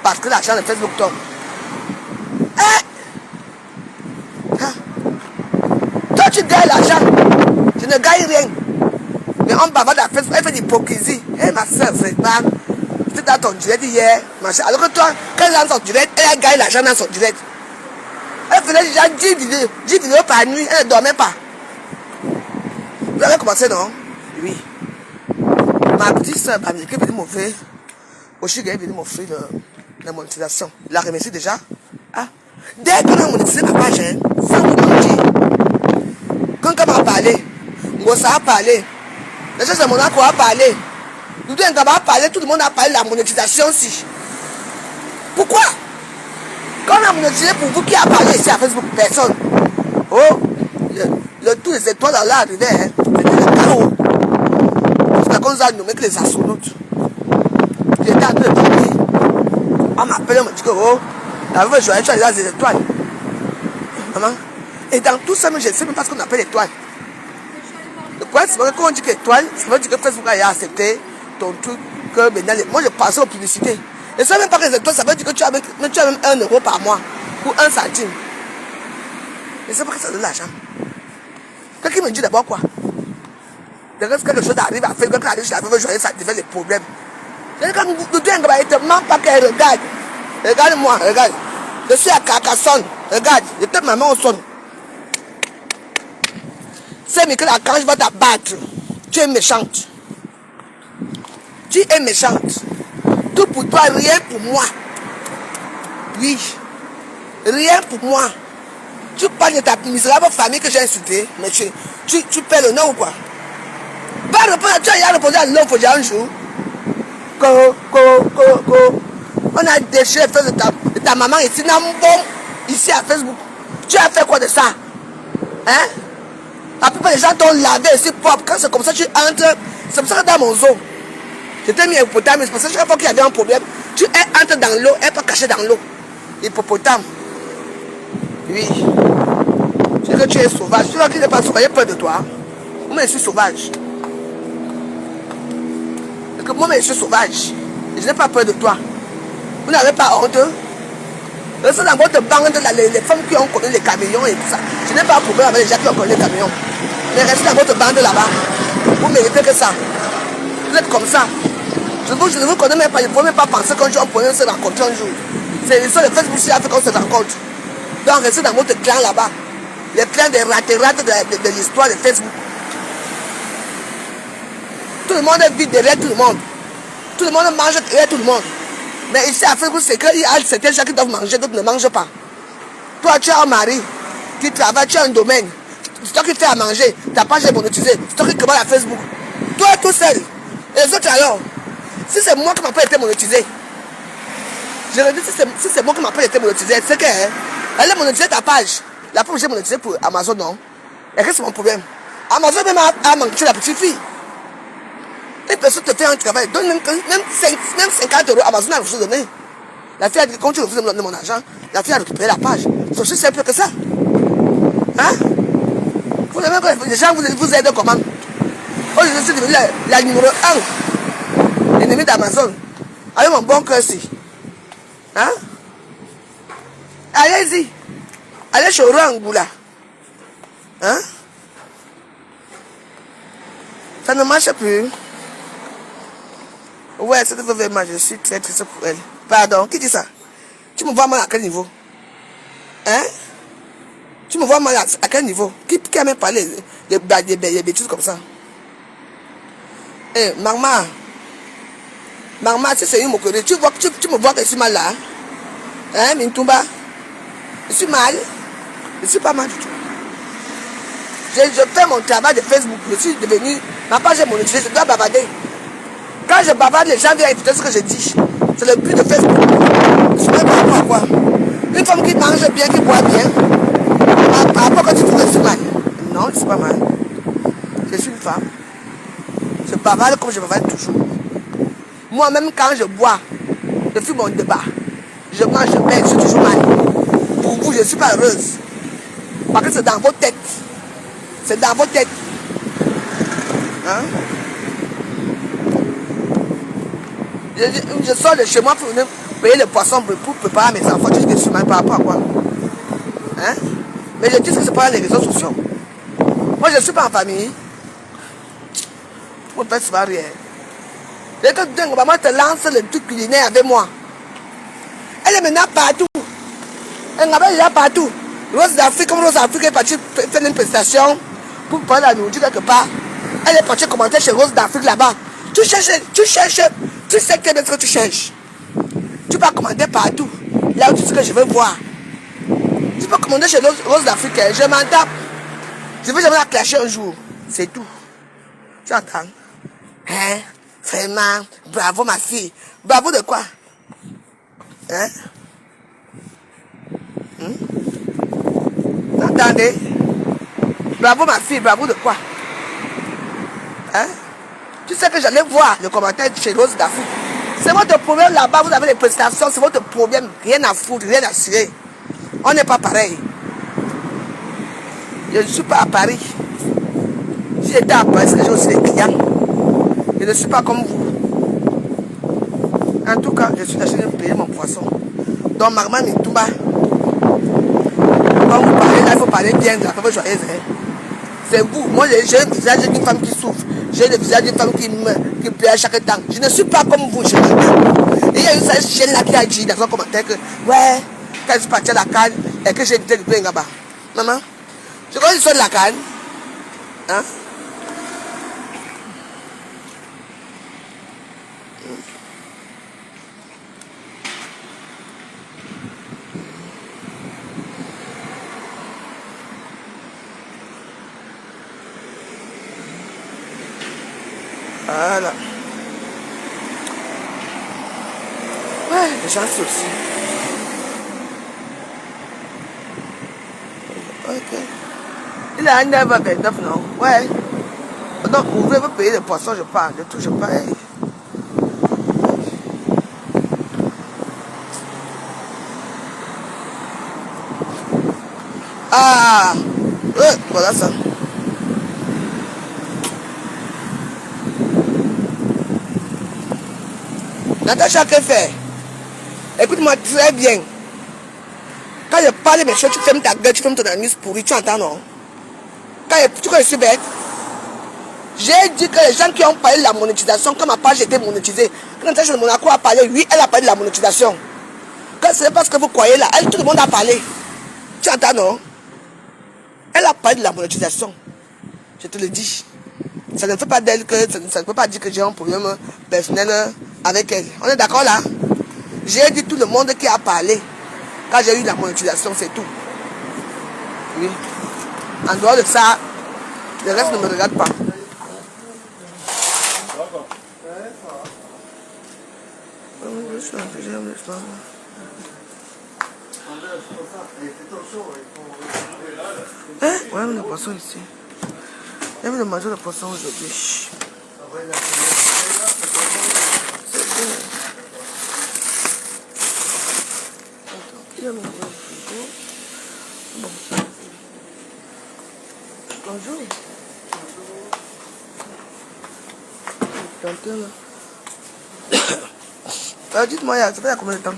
Parce que l'argent de Facebook tombe. Toi, tu gagnes l'argent. Je ne gagne rien. Mais on bavarde à Facebook, elle fait de l'hypocrisie. Ma soeur, c'est pas. C'était dans ton direct hier. Alors que toi, quand elle est dans son direct, elle gagne l'argent dans son direct. Elle faisait déjà 10 vidéos par nuit, elle ne dormait pas. Vous avez commencé, non? Oui. Ma petite soeur, qui est venue m'offrir, aussi, elle est venue m'offrir la monétisation. Il la remercie déjà. Dès qu'on a monétisé ma page, sans vous mentir, quand on m'a parlé, Ngosa a parlé, les gens de Monaco a parlé, nous deux a parlé, tout le monde a parlé de la monétisation aussi. Pourquoi? Quand on a monétisé pour vous qui a parlé ici à Facebook, personne. Oh, tous les étoiles là arrivaient, c'était le chaos. C'est qu'on nous a nommé que les astronautes. J'étais en train de parler. On m'appelle, on me dit que oh, la vraie joie, tu as des étoiles. Maman. Et dans tout ça, je ne sais même pas ce qu'on appelle étoile. Le problème, c'est que quand on dit qu'étoile, ça veut dire que Facebook a accepté ton truc. Que maintenant, moi, je pensais aux publicités. Et ça, même pas que les étoiles, ça veut dire que tu as même 1 euro par mois. Ou 1 centime. Et c'est pas que ça donne l'argent. Quelqu'un me dit d'abord quoi? Quelque chose arrive à faire, quelqu'un arrive sur la vraie journée, ça devient des problèmes. Quand nous disons qu'il te manque pas qu'elle regarde. Regarde-moi, regarde. Je suis à Carcassonne. Regarde, je tape ma main au sol. C'est mais que la quand je vais t'abattre, tu es méchante. Tu es méchante. Tout pour toi, rien pour moi. Oui. Rien pour moi. Tu parles de ta misérable famille que j'ai insultée, mais tu perds le nom ou quoi? Pas répondre, tu as répondu à l'homme un jour. On a déchiré les fesses de ta maman ici, ici à Facebook. Tu as fait quoi de ça? Hein? La plupart des gens t'ont lavé ici propre. Quand c'est comme ça, tu entres. C'est pour ça que dans mon zoo, je t'ai mis un hippopotame. C'est pour ça que chaque fois qu'il y avait un problème, tu entres dans l'eau, elle n'est pas cachée dans l'eau. Hippopotame. Oui. C'est que tu es sauvage. Tu vois qu'il n'est pas sauvage, il a peur de toi. Moi, je suis sauvage. Et que moi, je suis sauvage. Et je n'ai pas peur de toi. Vous n'avez pas honte. Restez dans votre bande, les femmes qui ont connu les camions et tout ça. Je n'ai pas de problème avec les gens qui ont connu les camions. Mais restez dans votre bande là-bas. Vous méritez que ça. Vous êtes comme ça. Je ne vous connais même pas. Je ne pourrais même pas penser qu'un jour on pourrait se rencontrer un jour. C'est sur le Facebook qui a fait qu'on se rencontre. Donc restez dans votre clan là-bas. Les clans des ratés de l'histoire de Facebook. Tout le monde est vide derrière tout le monde. Tout le monde mange derrière tout le monde. Mais ici à Facebook, c'est qu'il y a certains gens qui doivent manger, d'autres ne mangent pas. Toi, tu as un mari qui travaille, tu as un domaine. C'est toi qui fais à manger. Ta page est monétisée. C'est toi qui commande à Facebook. Toi tout seul. Et les autres alors, si c'est moi qui m'a pas été monétisé, je le dis, si c'est moi qui m'a pas été monétisé, c'est qu'elle a monétisé ta page. La page j'ai monétisé pour Amazon, non? Et qu'est-ce que c'est mon problème? Amazon même a manqué la petite fille. Une personne te fait un travail, donne même 50 euros, Amazon a refusé de donner. La fille a dit, quand tu refuses de me donner mon argent, la fille a récupéré la page. C'est aussi simple que ça. Hein? Vous savez que les gens vous aident comment? Oh, je suis devenu la numéro 1 ennemi d'Amazon. Avec mon bon cœur ici. Hein? Allez-y. Allez chez Orangoula. Hein? Ça ne marche plus. Ouais, c'est vraiment, je suis très triste pour elle. Pardon, qui dit ça? Tu me vois mal à quel niveau? Hein? Tu me vois mal à quel niveau? Qui a même parlé des bêtises comme ça? Eh, maman, si c'est une moquerie, tu me vois que je suis mal là? Hein, Mintumba? Je suis mal? Je suis pas mal du tout. Je fais mon travail de Facebook, je suis devenu, ma page est monétisée, je dois bavarder. Quand je bavarde, les gens viennent écouter ce que je dis. C'est le but de Facebook. Je ne sais pas quoi. Une femme qui mange bien, qui boit bien, par rapport quand tu trouves que je suis mal. Non, je suis pas mal. Je suis une femme. Je bavarde comme je bavarde toujours. Moi-même, quand je bois, je fais mon débat. Je mange bien, je suis toujours mal. Pour vous, je ne suis pas heureuse. Parce que c'est dans vos têtes. C'est dans vos têtes. Hein? Je sors de chez moi pour venir payer le poisson pour préparer mes enfants. Je dis que je suis mal par rapport à quoi? Hein? Mais je dis que c'est pas les réseaux sociaux. Moi, je ne suis pas en famille. Mon père, ça va rien. Dès que maman te lance le truc culinaire avec moi, elle est maintenant partout. Elle est déjà partout. Rose d'Afrique, comme Rose d'Afrique est partie faire une prestation pour prendre la nourriture quelque part. Elle est partie commenter chez Rose d'Afrique là-bas. Tu cherches, tu sais très bien ce que tu cherches. Tu vas commander partout. Là où tu sais que je veux voir. Tu peux commander chez Rose d'Afrique. Je m'en tape. Je veux jamais la clasher un jour. C'est tout. Tu entends? Hein? Vraiment, bravo ma fille. Bravo de quoi? Hein? Entendez? Bravo ma fille, bravo de quoi? Hein? Tu sais que j'allais voir le commentaire chez Rose d'Afrique. C'est votre problème là-bas, vous avez les prestations, c'est votre problème. Rien à foutre, rien à cirer. On n'est pas pareil. Je ne suis pas à Paris. Si j'étais à Paris, c'est que j'ai aussi des clients. Je ne suis pas comme vous. En tout cas, je suis acheté de payer mon poisson. Donc, maman Mintumba, quand vous parlez là, il faut parler bien de la femme joyeuse. Hein? C'est vous. Moi, j'ai un visage d'une femme qui souffre. J'ai le visage d'une femme qui pleure chaque temps. Je ne suis pas comme vous, je m'entends. Et il y a eu cette chaîne-là qui a dit dans son commentaire que, ouais, quand je suis parti à la canne et que j'ai invité le plein là-bas. Maman, je crois que je suis de la canne. Hein? Voilà. Ouais, les gens aussi. Ok. Il a 9h29, non? Ouais. Donc, vous voulez payer le poisson, je parle. De tout, je paye. Ah! Ouais, voilà ça. Natacha, que fait? Écoute-moi très bien. Quand je parle de mes choses, tu fermes ta gueule, tu fermes ton anus pourri, tu entends, non? Tu crois que je suis bête? J'ai dit que les gens qui ont parlé de la monétisation, quand ma page était monétisée, quand Natacha de Monaco a parlé, oui, elle a parlé de la monétisation. Quand ce n'est pas ce que vous croyez là, tout le monde a parlé. Tu entends, non? Elle a parlé de la monétisation. Je te le dis. Ça ne fait pas d'elle que ça ne peut pas dire que j'ai un problème personnel avec elle. On est d'accord là? J'ai dit tout le monde qui a parlé quand j'ai eu la monétisation, c'est tout. Oui. En dehors de ça, le reste ne me regarde pas. Hein? Ouais, mais le poisson ici. J'aime le manger le poisson aujourd'hui. C'est bien. Il y a mon frigo. Bon. Bonjour. Plantain là. Dites-moi, ça fait il y a combien de temps?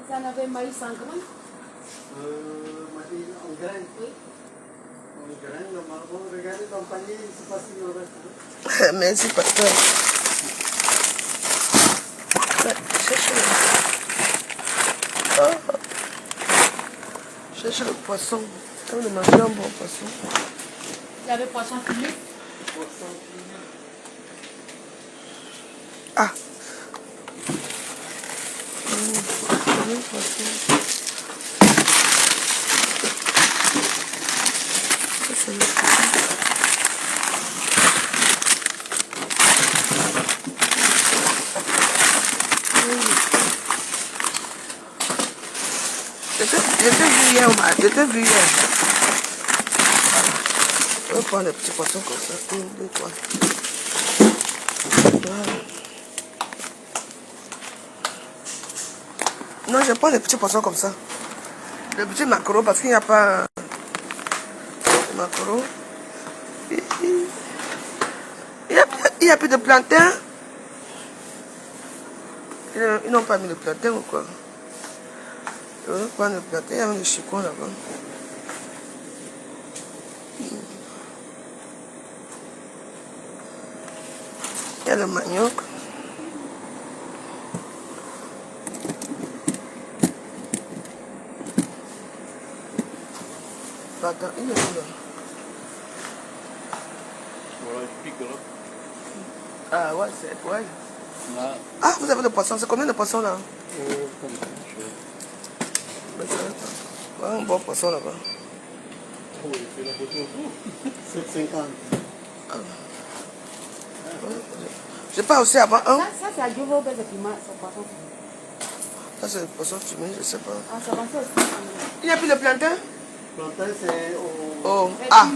Ça en avait maïs 100 grammes? En grain. Oui. En grain, normalement, regardez dans le panier, je ne sais pas s'il y en reste. Merci, pasteur. Cherchez le poisson. On va manger un bon poisson. Il y avait poisson fumé. Ah. Je t'ai vu hier. Je vais prendre les petits poissons comme ça. 1, 2, 3. Voilà. Non, je prends les petits poissons comme ça. Les petits maquereaux parce qu'il n'y a pas de maquereaux. Il n'y a plus de plantain. Ils n'ont pas mis le plantain ou quoi? Je vais prendre le plantain. Il y a même le chicon là-bas. Il y a le manioc. Attends, il est où là? Voilà, je pique là. Ah ouais, c'est ouais. Ah, vous avez le poisson. C'est combien de poissons là? Ouais, un bon poisson là-bas. Oh, il fait la photo autour. 7,50. Je pas aussi avoir un. Ça c'est à Diovo, c'est piment, c'est poisson. Ça, c'est le poisson fumé, je sais pas. Ah, ça va faire. Il n'y a plus de plantain? Plantain, c'est au... Oh, ah,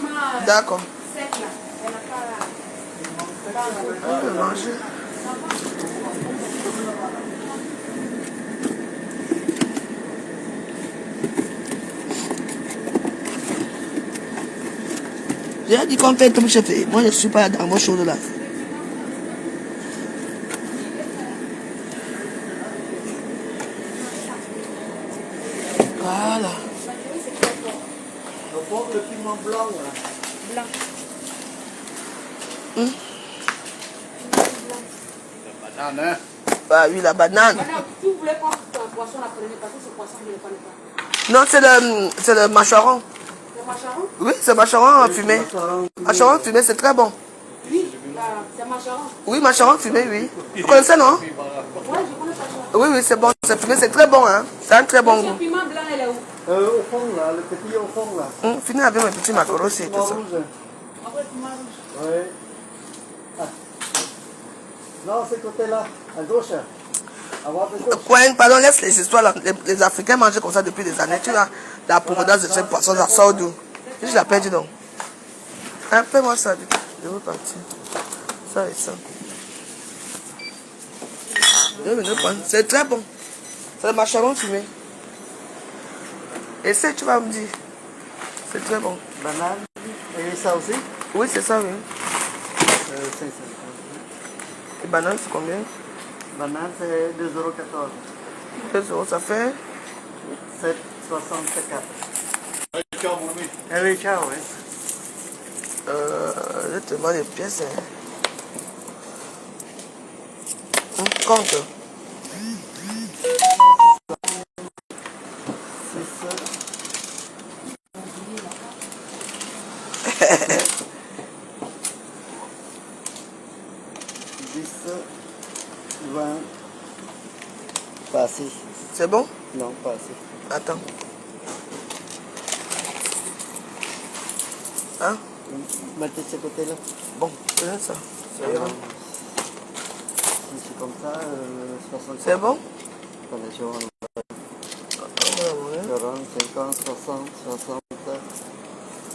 d'accord. Sec là. Elle n'a pas. On peut manger. J'ai dit qu'on fait comme chef. Moi, je ne suis pas dans vos choses là. Voilà. Le piment blanc, là. Blanc. Banane, hein. Bah oui, la banane. Maintenant, si vous voulez prendre un poisson, la prenez parce que ce poisson, vous ne le prenez pas. Non, c'est le macharon. Le macharon? Oui, c'est macharon fumé. Macharon fumé, c'est très bon. Oui, c'est macharon. Oui, macharon fumé, oui. Vous connaissez, non? Ouais, je connais macharon. Oui, oui, c'est bon. C'est fumé, c'est très bon, hein. C'est un très bon Le goût. piment blanc, elle est où? Au fond, là, le petit au fond, là. Fini avec mes petits macaroons aussi, Piment tout ça. rouge. Après, le piment rouge. Oui. Ah. Non, c'est côté-là, à gauche. À droite de gauche. Coin, pardon, laisse les histoires là. Les Africains mangeaient comme ça depuis des années. Tu vois, la provenance de ce poisson, ça sort d'où? Je la perdu donc. Hein, fais-moi ça, vite. Je veux partir. Ça et ça. Je vais venir prendre. C'est très bon. C'est le macharon fumé. Essaye, tu vas me dire. C'est très bon. Banane. Et ça aussi? Oui, c'est ça, oui. 5,50. Et banane, c'est combien? Banane, c'est 2,14 €. 2 euros, ça fait 7,64. Allez, ciao, mon ami. Allez, ciao, oui. je te demande les pièces. Hein. Compte. 10, 20. Pas assez. C'est bon? Non, pas assez. Attends. Hein? Mettez ce côté-là. Bon, c'est ça. Ça ira. Si c'est comme ça, 60. C'est bon? Attendez, je rentre. Ouais. 40, 50, 60, 60.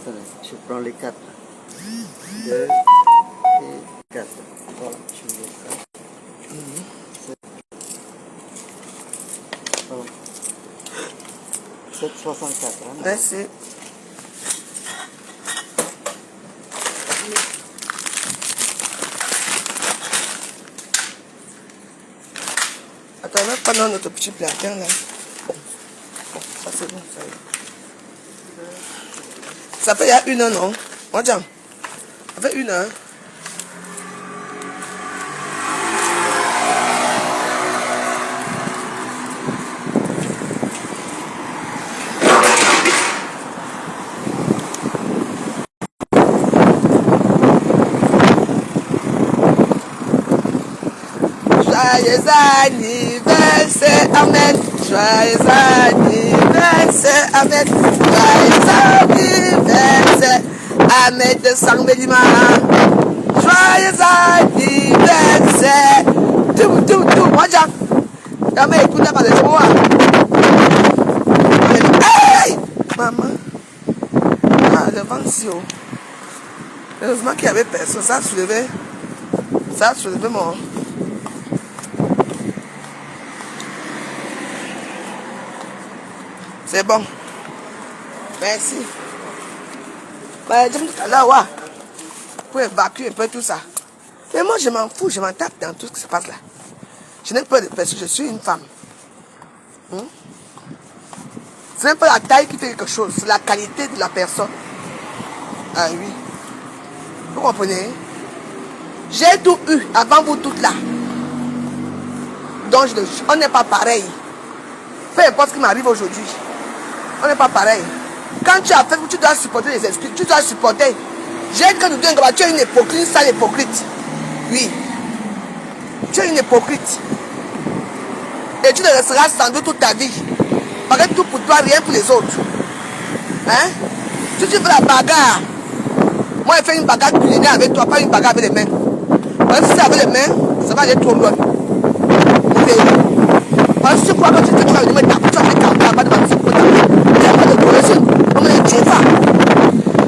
Attendez, je prends les 4. 2 et 4. Voilà, je mets ça. Voilà. 7,64. Hein, Merci. Attends, on va prendre notre petit plantain là. Bon, ça c'est bon, ça y est. Ça fait il y a 1 heure, non? Moi, tiens. Ça fait 1 heure. Joyeux anniversaire, Ahmed. Joyeux anniversaire, Ahmed. Joyeux anniversaire, Ahmed de Sangbelima. Joyeux anniversaire. Tout, moi, j'ai. Jamais écouté par les voix. Hey! Maman. Ah, le vent si haut. Heureusement qu'il y avait personne. Ça a soulevé mon... C'est bon. Merci. Bah, je me dis tout à l'heure, ouais. Pour évacuer un peu tout ça. Mais moi, je m'en fous, je m'en tape dans tout ce qui se passe là. Je n'ai pas de personne, je suis une femme. Ce n'est pas la taille qui fait quelque chose, c'est la qualité de la personne. Ah oui. Vous comprenez? J'ai tout eu avant vous toutes là. Donc, on n'est pas pareil. Peu importe ce qui m'arrive aujourd'hui. On n'est pas pareil. Quand tu as fait, tu dois supporter les esprits. Tu dois supporter. J'ai dit que nous disons que tu es une hypocrite, une sale hypocrite. Oui. Tu es une hypocrite. Et tu ne resteras sans doute toute ta vie. Parce que tout pour toi, rien pour les autres. Hein? Si tu fais la bagarre, moi je fais une bagarre culinaire avec toi, pas une bagarre avec les mains. Parce que si c'est avec les mains, ça va aller trop loin. Parce que tu crois que tu vas venir me taper, tu vas me taper là-bas devant ce côté. Tu n'as pas de progression. On me dit ça.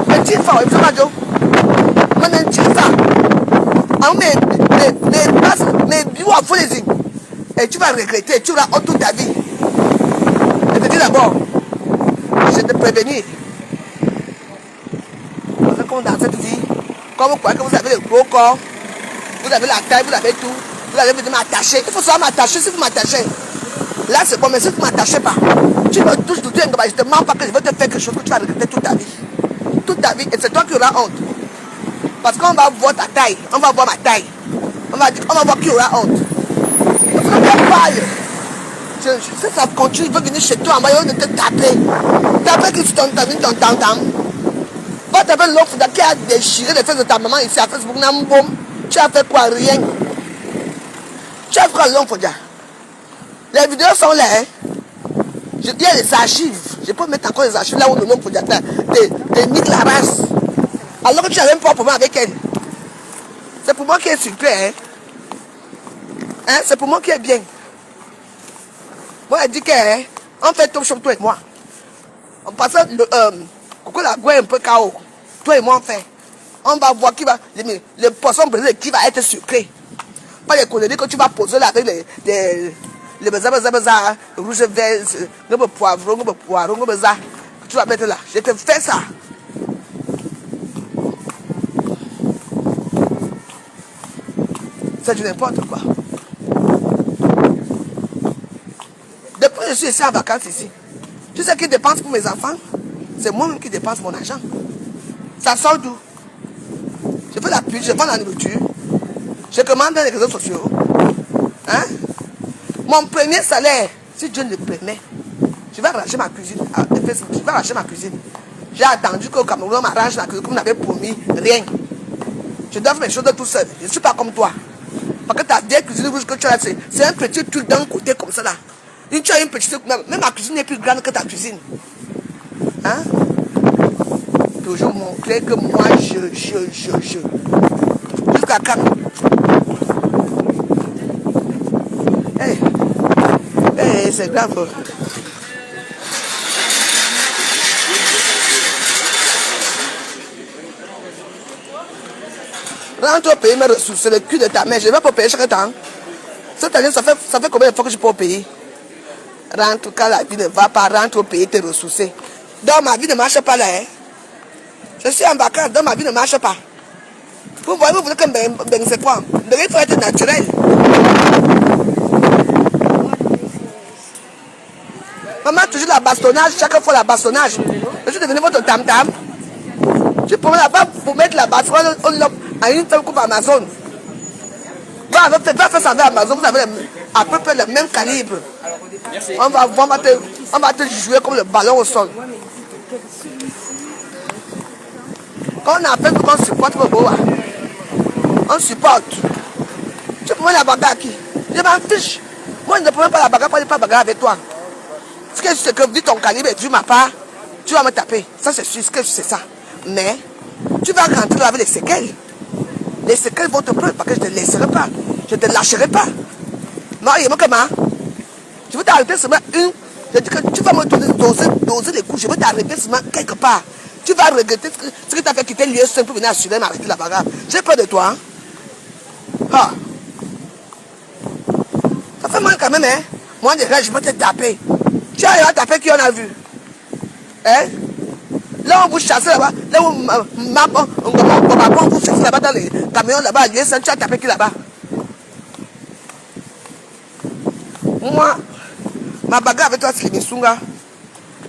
Mais dis ça, il faut pas dire. On me dit ça. Mais bio à fond les îles. Et tu vas regretter, tu auras honte toute ta vie. Je te dis d'abord, je te prévenir. Parce qu'on dans cette vie, comme vous croyez que vous avez le gros corps, vous avez la taille, vous avez tout, vous avez besoin de m'attacher. Il faut savoir m'attacher si vous m'attachez. Là c'est bon, mais si vous ne m'attachez pas, tu me touches tout le temps, je te mens pas que je vais te faire quelque chose que tu vas regretter toute ta vie. Toute ta vie, et c'est toi qui auras honte. Parce qu'on va voir ta taille, on va voir ma taille. On va voir qui aura honte. Parce qu'on va parler. Si ça continue, il veut venir chez toi en voyant de te taper. Taper qui ton tam. Va taper l'autre qui a déchiré les fesses de ta maman ici à Facebook. Tu as fait quoi? Rien. Tu as fait quoi l'homme Fodia? Les vidéos sont là. Hein? Il y a les archives. Je peux mettre encore les archives là où le nom Fodia te nique la race. Alors que tu n'as même pas de problème avec elle. C'est pour moi qui est super. Hein? C'est pour moi qui est bien. Moi, elle dit qu'on fait top shop, toi et moi. On passe Coco la gueule un peu KO. Toi et moi, on fait. On va voir qui va. Le poisson brisé qui va être sucré. Pas les conneries que tu vas poser là avec les baza, rouge, vert, le poivron, le poireau, le baza. Tu vas mettre là. Je te fais ça. C'est du n'importe quoi. Depuis que je suis ici en vacances ici, tu sais qui dépense pour mes enfants? C'est moi-même qui dépense mon argent. Ça sort d'où? Je fais la pub, je vends la nourriture, je commande dans les réseaux sociaux. Hein? Mon premier salaire, si Dieu le permet, je vais arranger ma cuisine. Je vais arranger ma cuisine. J'ai attendu qu'au Cameroun m'arrange la cuisine comme on avait promis. Rien. Je dois faire mes choses de tout seul. Je ne suis pas comme toi. Parce que ta vieille cuisine rouge que tu as, c'est un petit truc d'un côté comme ça là. Et tu as une petite... Même ma cuisine est plus grande que ta cuisine. Hein? Toujours montrer que moi, je. Jusqu'à quand? Hey, c'est grave. Rentre au pays, me ressourcer le cul de ta mère. Je ne vais pas payer chaque temps. Cette année, ça fait combien de fois que je peux payer? Rentre quand la vie ne va pas, rentre au pays, te ressourcer. Donc ma vie ne marche pas là. Hein? Je suis en vacances, donc ma vie ne marche pas. Vous voyez, vous voulez que c'est quoi? Il faut être naturel. Maman, toujours la bastonnage, chaque fois la bastonnage. Je suis devenu votre tam-tam. Tu peux là-bas pour mettre la bastonnage à une femme coupe Amazon. Va faire ça avec Amazon, vous avez à peu près le même calibre. On va te jouer comme le ballon au sol. Quand on appelle qu'on supporte le boa, on supporte. Tu peux mettre la bagarre à qui? Je m'en fiche. Moi, je ne prends pas la bagarre, pas bagarre avec toi. Ce que je sais que vu ton calibre et vu ma part, tu vas me taper. Ça, c'est sûr, ce que je sais ça. Mais, tu vas rentrer là avec les séquelles. Les séquelles vont te prendre parce que je ne te laisserai pas. Je ne te lâcherai pas. Marie, moi, comment? Je veux t'arrêter seulement une. Je dis que tu vas me doser les coups. Je veux t'arrêter seulement quelque part. Tu vas regretter ce que tu as fait quitter le lieu simple pour venir assurer m'arrêter la bagarre. J'ai peur de toi. Hein? Ah. Ça fait mal quand même, hein? Moi, déjà, je peux te taper. Tu as tapé qui on a vu? Hein? Là, on vous chasse là-bas. Là où on vous chasse là-bas dans les camions là-bas. Tu as tapé qui là-bas? Moi, ma bagarre avec toi, c'est Missunga.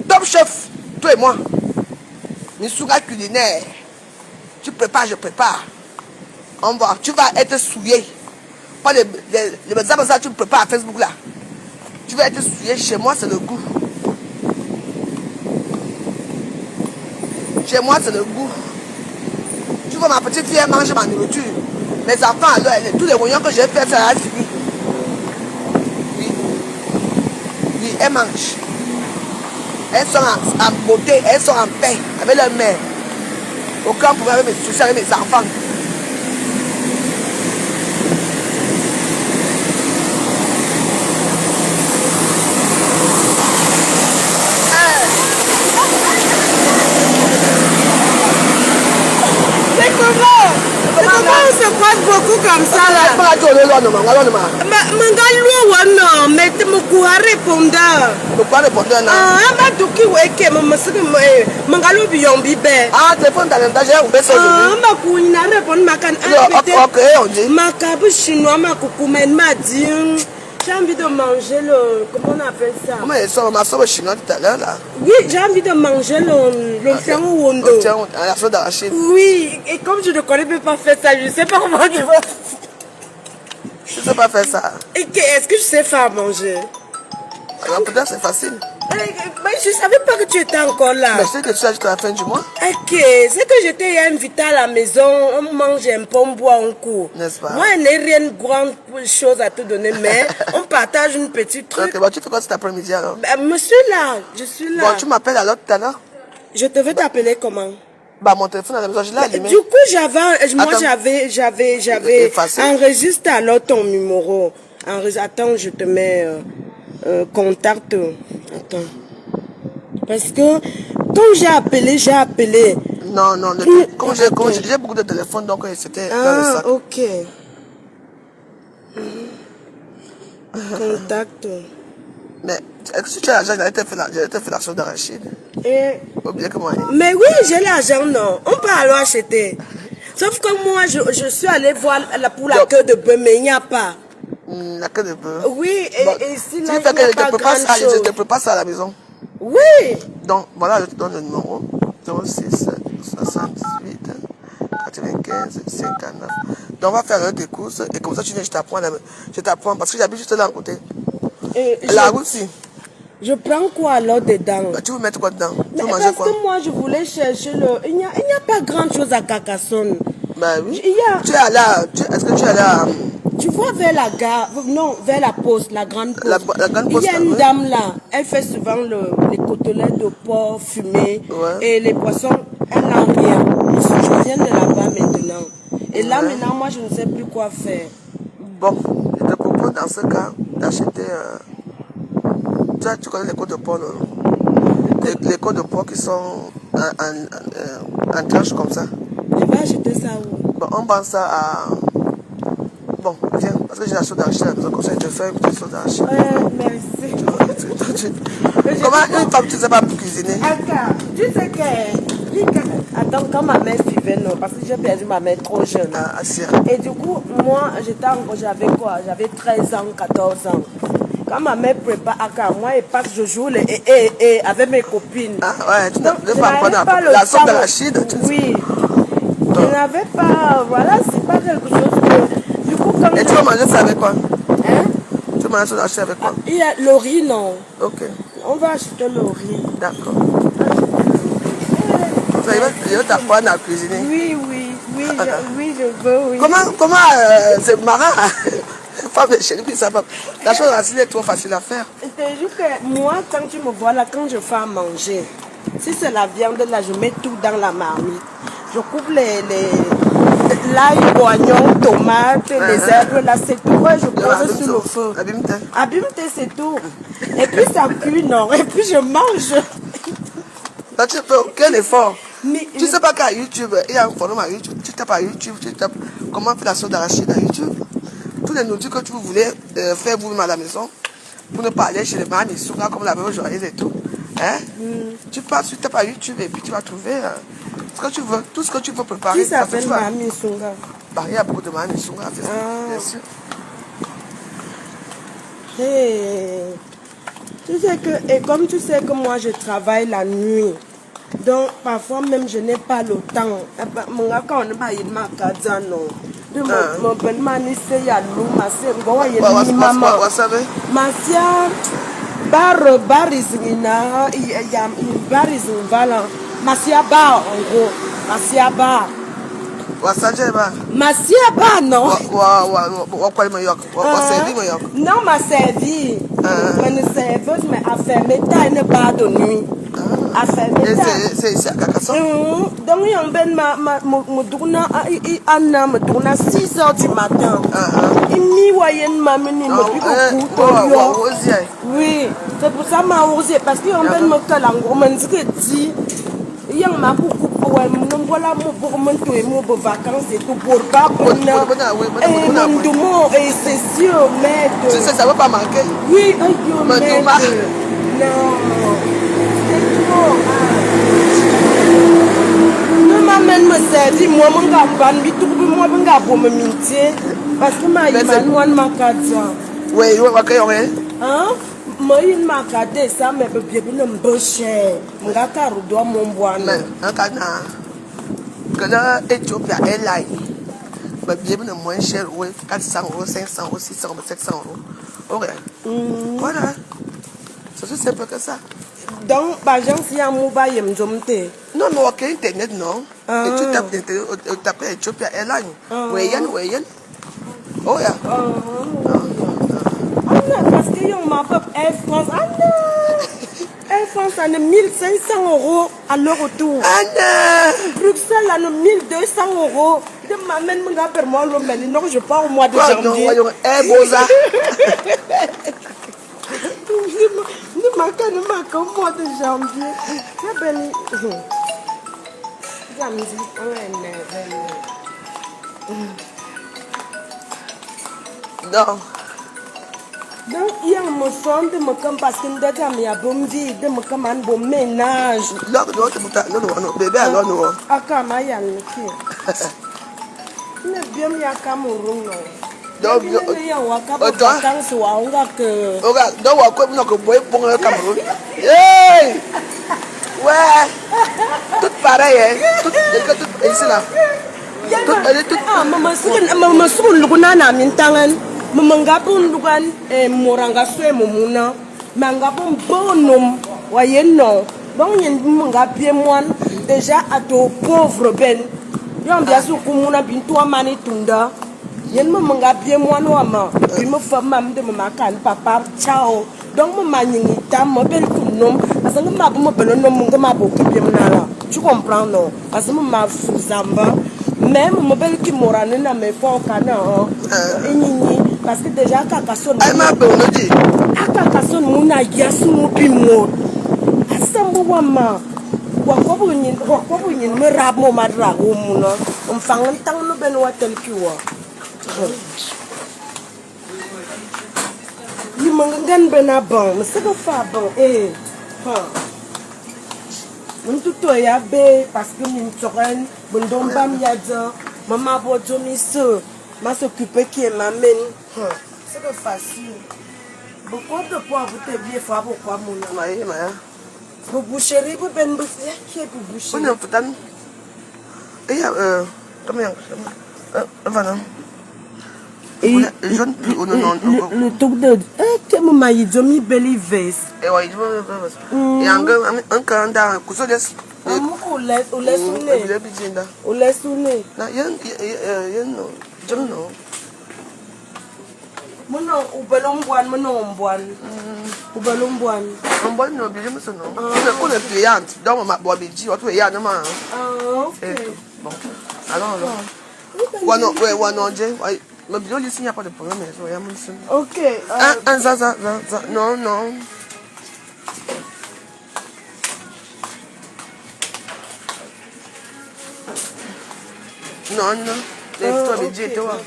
Top chef, toi et moi. Missunga culinaire. Tu prépares, je prépare. On va, tu vas être souillé. Pas les ça tu prépares à Facebook là. Tu vas être souillé. Chez moi, c'est le goût. Chez moi, c'est le goût. Tu vois, ma petite fille, elle mange ma nourriture. Mes enfants, alors, tous les rognons que j'ai fait, ça a fini. Oui. Oui, elles mangent. Elles sont en beauté, elles sont en paix avec leur mère. Aucun problème avec mes soucis, avec mes enfants. On se croise beaucoup comme ça là. Non, mais tu me cours répondeur. Pourquoi répondeur non? Ah, tu qui est Mangalo Biombi. Ah, téléphone dans l'étage, j'ai oublié ça aujourd'hui. Ma couine a répondu ma canne. Ok, on dit. Ma cabe chinois, ma coucoumen m'a dit. J'ai envie de manger le. Comment on appelle ça? Comment ils sont? Ma soeur chinoise tout à l'heure là. Oui, j'ai envie de manger le fiang au wondo. La sauce d'arachide. Oui, et comme je ne connais pas faire ça, je ne sais pas comment tu vas. Je ne sais pas faire ça. Est-ce que je sais faire à manger? Alors peut-être c'est facile. Mais je ne savais pas que tu étais encore là. Mais c'est que tu as jusqu'à la fin du mois. Ok, c'est que j'étais invitée à la maison, on mange un peu, on boit un coup. N'est-ce pas? Moi, je n'ai rien de grande chose à te donner, mais on partage une petite truc. Ok, bon, tu fais quoi cet après-midi alors? Je suis là, je suis là. Bon, tu m'appelles alors tout à l'heure? Je te vais t'appeler comment? Bah, mon téléphone à la maison, je l'ai allumé. Du coup, j'avais enregistré alors ton numéro. Attends, je te mets contact. Attends. Parce que quand j'ai appelé. Non, j'ai beaucoup de téléphones, donc c'était dans le sac. Ah, ok. Contact. Mais est-ce que tu as l'argent? J'allais te faire la sauce d'arachide. Oubliez que moi. Mais oui, j'ai l'argent, non. On peut alors acheter. Sauf que moi, je suis allée voir pour la queue de bœuf, mais il n'y a pas. La queue de bœuf. Oui, et ici, là, il n'y a pas je te prépare ça à la maison. Oui. Donc, voilà, je te donne le numéro. 06 78 95 59. Donc, on va faire tes courses et comme ça, tu viens, je t'apprends parce que j'habite juste là à côté. La route, si. Je prends quoi alors dedans? Bah, tu veux mettre quoi dedans? Tu veux manger manger quoi? Parce que moi, je voulais chercher le... Il n'y a pas grand-chose à Carcassonne. Bah oui. Tu es allé à... Est-ce que tu es allé à... Tu vois vers la gare, non, vers la poste, la grande poste. La grande poste. Il y a une dame là, elle fait souvent les côtelettes de porc fumées et les poissons, elle n'a rien. Je viens de là-bas maintenant. Et là maintenant, moi je ne sais plus quoi faire. Bon, je te propose dans ce cas d'acheter... Tu connais les côtes de porc, non? Les côtes de porc qui sont en tranche comme ça. Je vais acheter ça où? Bon, on vend ça à... Bon, viens, parce que j'ai la sauce d'arachide à la maison, comme ça je te fais une petite sauce d'arachide. Merci. Comment une femme tu ne sais pas cuisiner? Attends, tu sais que... Attends, quand ma mère vivait, non, parce que j'ai perdu ma mère trop jeune. Et du coup, moi, j'avais quoi? J'avais 13 ans, 14 ans. Quand ma mère prépare Aka, moi, et pas que je joue avec mes copines. Ah ouais, tu n'avais pas apprendre la sauce d'arachide? Oui. Je n'avais pas... Voilà, c'est pas quelque chose que... Du coup, quand et tu vas manger ça avec quoi? Hein? Tu vas manger la sauce d'arachide avec quoi? Il y a le riz, non. Ok. On va acheter le riz. D'accord. Je vais t'apprendre à cuisiner. Oui, je veux, oui. Comment c'est marrant? Femme de chérie, puis ça va. La chose d'arachide est trop facile à faire. C'est juste que moi, quand tu me vois là, quand je fais à manger, si c'est la viande là, je mets tout dans la marmite. Je coupe l'ail, oignon, tomate, les herbes là, c'est tout. Ouais, je pose sur le feu. Abimte, c'est tout. Et puis ça cuit, non. Et puis je mange. Là, tu fais aucun effort. Tu sais pas qu'à YouTube, il y a un forum à YouTube. Tu tapes à YouTube, tu tapes comment faire la sauce d'arachide à YouTube. Tous les nourritures que tu voulais faire vous-même à la maison, pour ne pas aller chez les manisunga comme la même joyeuse et tout. Hein? Tu passes, tu tapes à YouTube et puis tu vas trouver ce que tu veux, tout ce que tu veux préparer. Qui s'appelle manisunga? Bah, il y a beaucoup de manisunga, bien sûr. Hey. Tu sais que, et comme tu sais que moi je travaille la nuit, donc parfois même je n'ai pas le temps. Mon gars, quand on n'est pas il m'a cadre, non. Mon bel manissé, il y a l'eau, ma sœur, il y a une maman. Ma sœur, bar izina, il y a une bar izina, ma sœur bar en gros, ma sœur bar. Ma sœur bar, non. Non, ma servi. Ma serveuse, mais a fermé ta une barre de nuit. A fermé ta. C'est ici à Carcassonne. Donc, il y a un ben, me tourne à 6 h du matin. Il m'y voyait ma menu, me pique au oui, c'est pour ça que je osé. Parce qu'il y a un ben, me calango, me dit, il y a un beaucoup. Voilà mon vacances et tout pour pas et c'est sûr, mais tu sais, ça va pas manquer. Oui, non, c'est trop. Ne m'amène me servir, moi, mon gars, moi, mon gars, pour me minter, parce que ma yémanoine m'a cadré. Oui, hein? Moi, il m'a cadré ça, mais bien, me cher. Mon gars, doit mon bois. Un canard. Que là, Ethiopia Airlines, mais bien moins cher, 400 €, 500 €, 600 €, 700 €. Ok. Voilà. C'est aussi simple que ça. Donc, par exemple, si un mobile, il me non, mais ok, Internet, non. Et tu tapes Ethiopia Airlines. Wayen. Oh, yeah. Parce qu'il y a ma peuple Air France. Air France, on a 1500 € à leur retour. Bruxelles, on a 1200 €. De m'amène mon gars pour moi, non, je pars au mois de janvier. Non, Air Boza. Ne marque au mois de janvier. C'est belle. La musique, non. Donc, il y a un son de me comme parce que nous avons un bon vie, de me comme un bon ménage. Non, bébé, alors non. À Kamaya, il est bien mis à Cameroun. Donc, il y a un vacances ou un gars que. Donc, on va comme boy pour le Cameroun. Hey! Ouais! Tout pareil, hein? Tout ici là. Maman, si on le a mintangan, Mamangapun Lugan et Morangaswe Momuna, Mangapun Bonum, Wayeno, bon yen Mangapie moine, déjà à ton pauvre Ben. Yon bien sûr Kumuna Bintua Manitunda, Yen Mangapie moine Wama, puis me fait mam de Mamakan, papa, ciao. Donc, mon manita, mon bel kunum, parce que ma boum belonom, mon mabo, tu comprends, non? Parce que ma fusamba, même mon bel qui m'aura n'a mes fois au canard, parce que déjà, Carcassonne, Mouna, Yassou, Pimo, Assamouama, Wakobuin, me rabo madra, on fang un temps no benoit tel que you mangan benabon, c'est que fabon, eh, on tout ya bé, parce que mon torrent, bon dombam yadza, maman bojomi se, m'a s'occuper qui m'amène, c'est que facile. Beaucoup de poids, vous te bien faire pourquoi mon nom. Vous boucherez, vous ben boucher, qui est pour boucher? On est en putain. Et combien? Voilà. Et le truc de tu m'as dit Jomi Belly Vest. Et ouais, et un canada, cousin de on laisse sonner. Mon ou belomboine, mon boine. Ou belomboine. On boit nos billets, mais non. On est payante. Donc, on m'a boit bidji, on est payant. Bon, alors. Ouais, non, mais bien, il n'y a pas de problème. Ok. Non. Non, non. Et toi, mais Dieu, toi.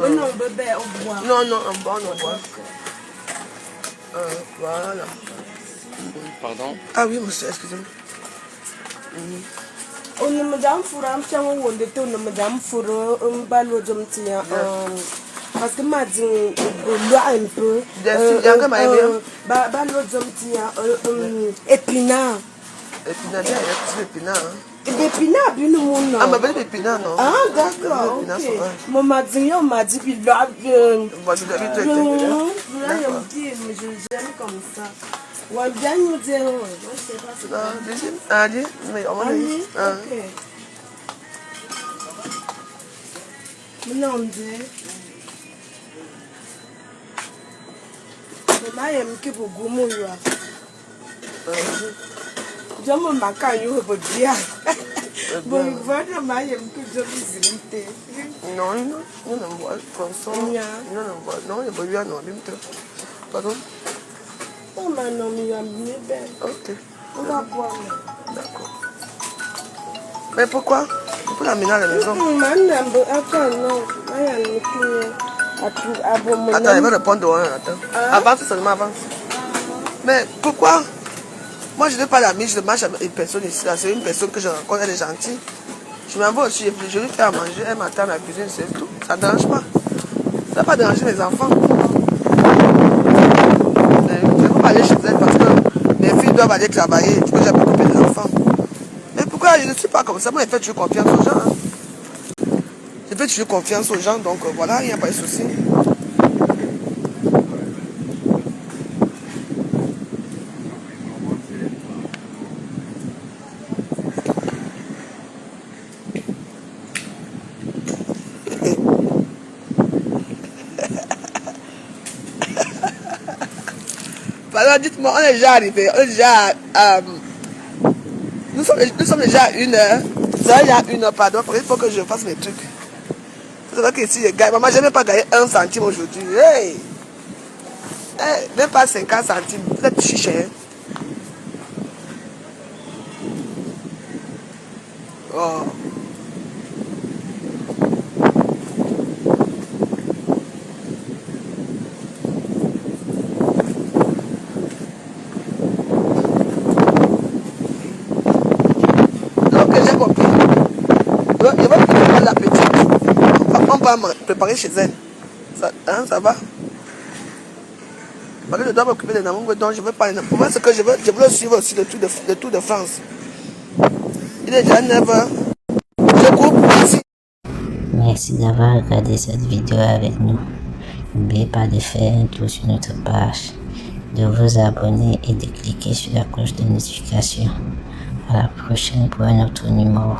Non, bébé, au bois. Non, non, on boit, on boit. Voilà. Pardon? Ah oui, monsieur, excusez-moi. On me donne pour un petit moment, on était on me donne pour un ballon de m'tiens. Parce que m'a dit, un peu. Ballon de m'tiens, épinard. Épinard, il y a plus d'épinard. Épinard, bien le monde. Ah, ma belle épinard, non? Ah, d'accord. Maman dit, on m'a dit, puis là, Moi, je dois lui traiter. là, mais j'aime comme ça. Ouais, bien nous dire, je sais pas si Ah, dis, mais on va aller. Ok. Non, on dit. Maman aime que vous goûtez là. Je me marque à vous pour dire. Bon, voilà, maman aime que je vous visite. Non, non, non, non, comme ça. Non, non, il va lui en avoir. Pardon? Oh, non, mais il y a une belle. Ok. On va boire. D'accord. Mais pourquoi? Pour l'amener à la maison. Attends, non. Attends, il va répondre. Attends. Avance seulement, avance. Mais pourquoi? Moi, je ne vais pas l'amener, je marche avec une personne ici. C'est une personne que je rencontre, elle est gentille. Je m'en vais aussi, je lui fais à manger, elle m'attend à la cuisine, c'est tout. Ça ne dérange pas. Ça ne va pas déranger les enfants. Je ne vais pas aller chez elle parce que mes filles doivent aller travailler. Du coup, j'ai m'occuper des enfants. Mais pourquoi je ne suis pas comme ça? Moi, je fais toujours confiance aux gens. Hein. Je fais toujours confiance aux gens, donc voilà, il n'y a pas de souci. Alors dites-moi, on est déjà arrivé, on est déjà nous sommes déjà à 1h. Ça il y a 1h, pardon, il faut que je fasse mes trucs. C'est vrai que si je gagne, maman, je n'ai même pas gagné 1 centime aujourd'hui. Hey! Hey, même pas 50 centimes, peut-être chiché. Oh. Je vais préparer la petite. On va me préparer chez elle. Ça, hein, ça va? Parce que je dois m'occuper des namons, donc je ne veux pas. Pour moi, ce que je veux le suivre aussi, le Tour de France. Il est déjà 9h. Je coupe ici. Merci d'avoir regardé cette vidéo avec nous. N'oubliez pas de faire un tour sur notre page, de vous abonner et de cliquer sur la cloche de notification. À la prochaine pour un autre numéro.